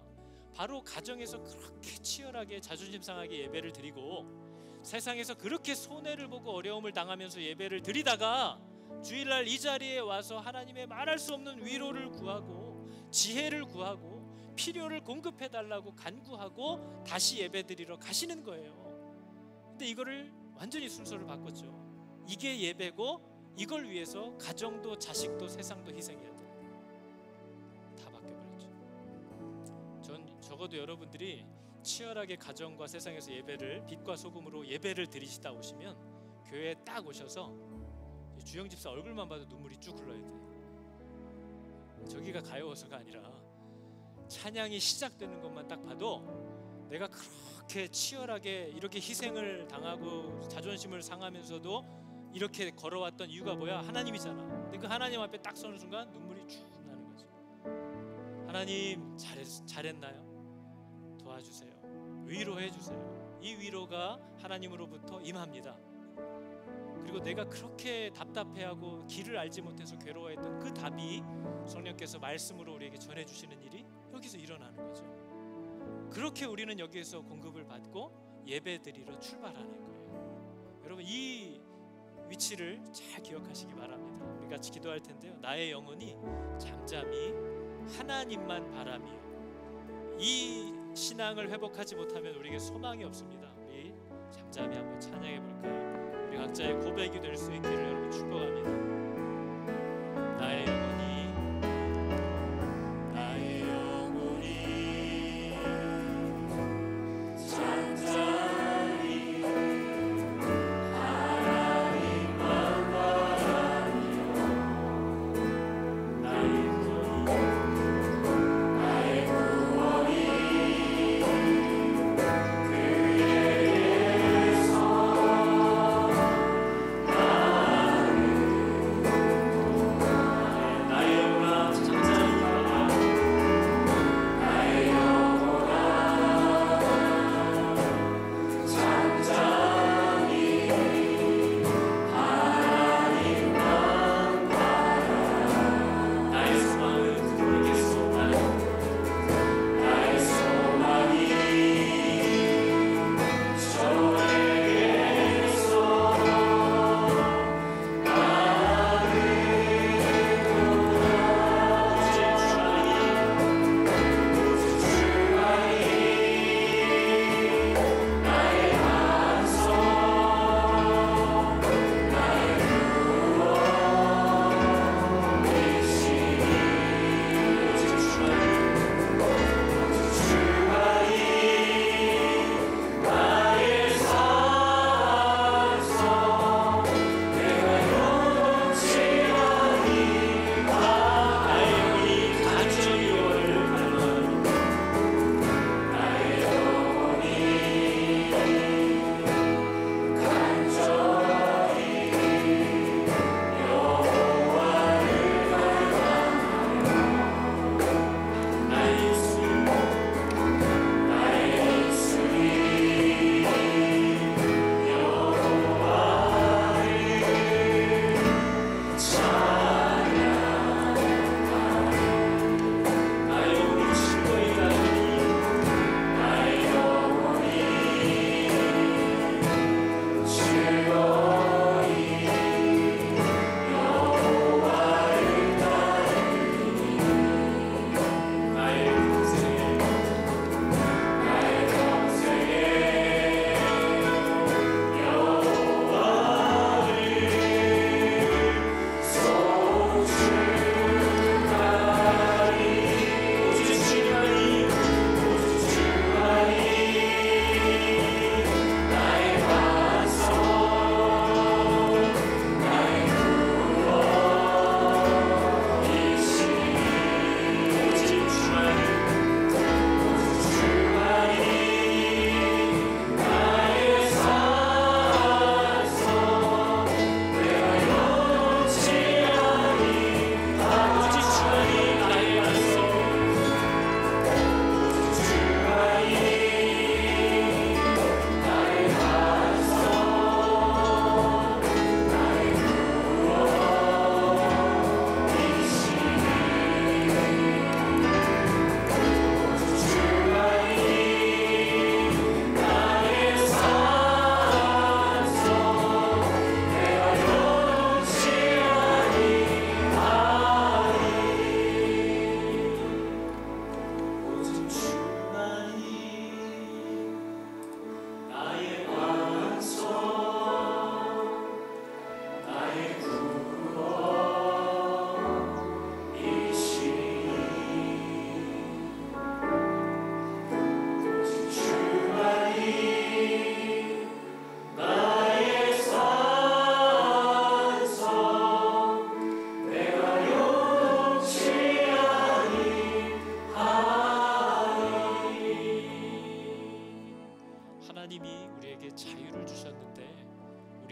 A: 바로 가정에서 그렇게 치열하게 자존심 상하게 예배를 드리고 세상에서 그렇게 손해를 보고 어려움을 당하면서 예배를 드리다가 주일날 이 자리에 와서 하나님의 말할 수 없는 위로를 구하고 지혜를 구하고 필요를 공급해달라고 간구하고 다시 예배드리러 가시는 거예요. 근데 이거를 완전히 순서를 바꿨죠. 이게 예배고 이걸 위해서 가정도 자식도 세상도 희생해야 돼요. 다 바뀌어버렸죠. 전 적어도 여러분들이 치열하게 가정과 세상에서 예배를 빛과 소금으로 예배를 드리시다 오시면 교회에 딱 오셔서 주영 집사 얼굴만 봐도 눈물이 쭉 흘러야 돼요. 저기가 가여워서가 아니라 찬양이 시작되는 것만 딱 봐도 내가 그렇게 치열하게 이렇게 희생을 당하고 자존심을 상하면서도 이렇게 걸어왔던 이유가 뭐야? 하나님이잖아. 근데 그 하나님 앞에 딱 서는 순간 눈물이 쭉 나는 거죠. 하나님 잘했나요? 도와주세요. 위로해 주세요. 이 위로가 하나님으로부터 임합니다. 그리고 내가 그렇게 답답해하고 길을 알지 못해서 괴로워했던 그 답이 성령께서 말씀으로 우리에게 전해주시는 일이 여기서 일어나는 거죠. 그렇게 우리는 여기에서 공급을 받고 예배드리러 출발하는 거예요. 여러분, 이 위치를 잘 기억하시기 바랍니다. 우리 같이 기도할 텐데요. 나의 영혼이 잠잠히 하나님만 바라며. 이 신앙을 회복하지 못하면 우리에게 소망이 없습니다. 우리 잠잠히 한번 찬양해 볼까요? 우리 각자의 고백이 될 수 있기를 여러분 축복합니다. 나의 영혼이 잠잠히 하나님만 바라며. 나의 구원이 그에게서 나는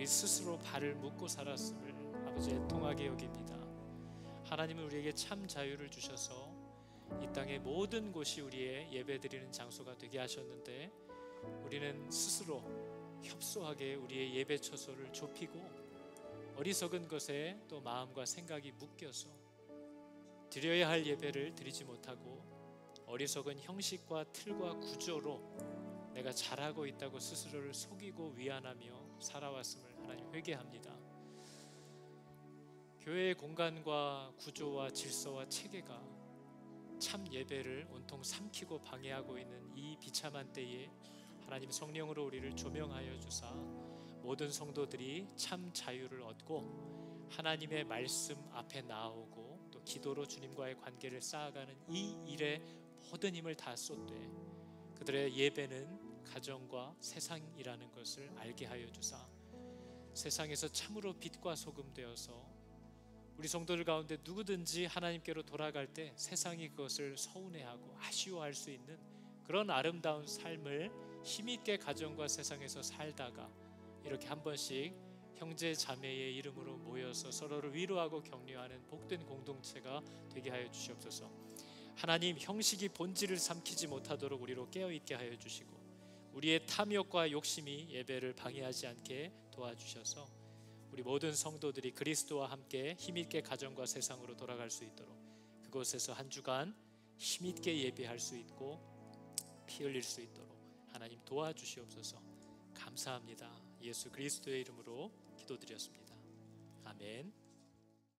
A: 우리 스스로 발을 묶고 살았음을 아버지 애통하게 여깁니다. 하나님은 우리에게 참 자유를 주셔서 이 땅의 모든 곳이 우리의 예배드리는 장소가 되게 하셨는데, 우리는 스스로 협소하게 우리의 예배 처소를 좁히고 어리석은 것에 또 마음과 생각이 묶여서 드려야 할 예배를 드리지 못하고 어리석은 형식과 틀과 구조로 내가 잘하고 있다고 스스로를 속이고 위안하며 살아왔음을 하나님 회개합니다. 교회의 공간과 구조와 질서와 체계가 참 예배를 온통 삼키고 방해하고 있는 이 비참한 때에 하나님 성령으로 우리를 조명하여 주사 모든 성도들이 참 자유를 얻고 하나님의 말씀 앞에 나오고 또 기도로 주님과의 관계를 쌓아가는 이 일에 모든 힘을 다 쏟되 그들의 예배는 가정과 세상이라는 것을 알게 하여 주사 세상에서 참으로 빛과 소금 되어서 우리 성도들 가운데 누구든지 하나님께로 돌아갈 때 세상이 그것을 서운해하고 아쉬워할 수 있는 그런 아름다운 삶을 힘있게 가정과 세상에서 살다가 이렇게 한 번씩 형제 자매의 이름으로 모여서 서로를 위로하고 격려하는 복된 공동체가 되게 하여 주시옵소서. 하나님, 형식이 본질을 삼키지 못하도록 우리로 깨어있게 하여 주시고 우리의 탐욕과 욕심이 예배를 방해하지 않게 도와주셔서 우리 모든 성도들이 그리스도와 함께 힘있게 가정과 세상으로 돌아갈 수 있도록 그곳에서 한 주간 힘있게 예배할 수 있고 피 흘릴 수 있도록 하나님 도와주시옵소서. 감사합니다. 예수 그리스도의 이름으로 기도드렸습니다. 아멘.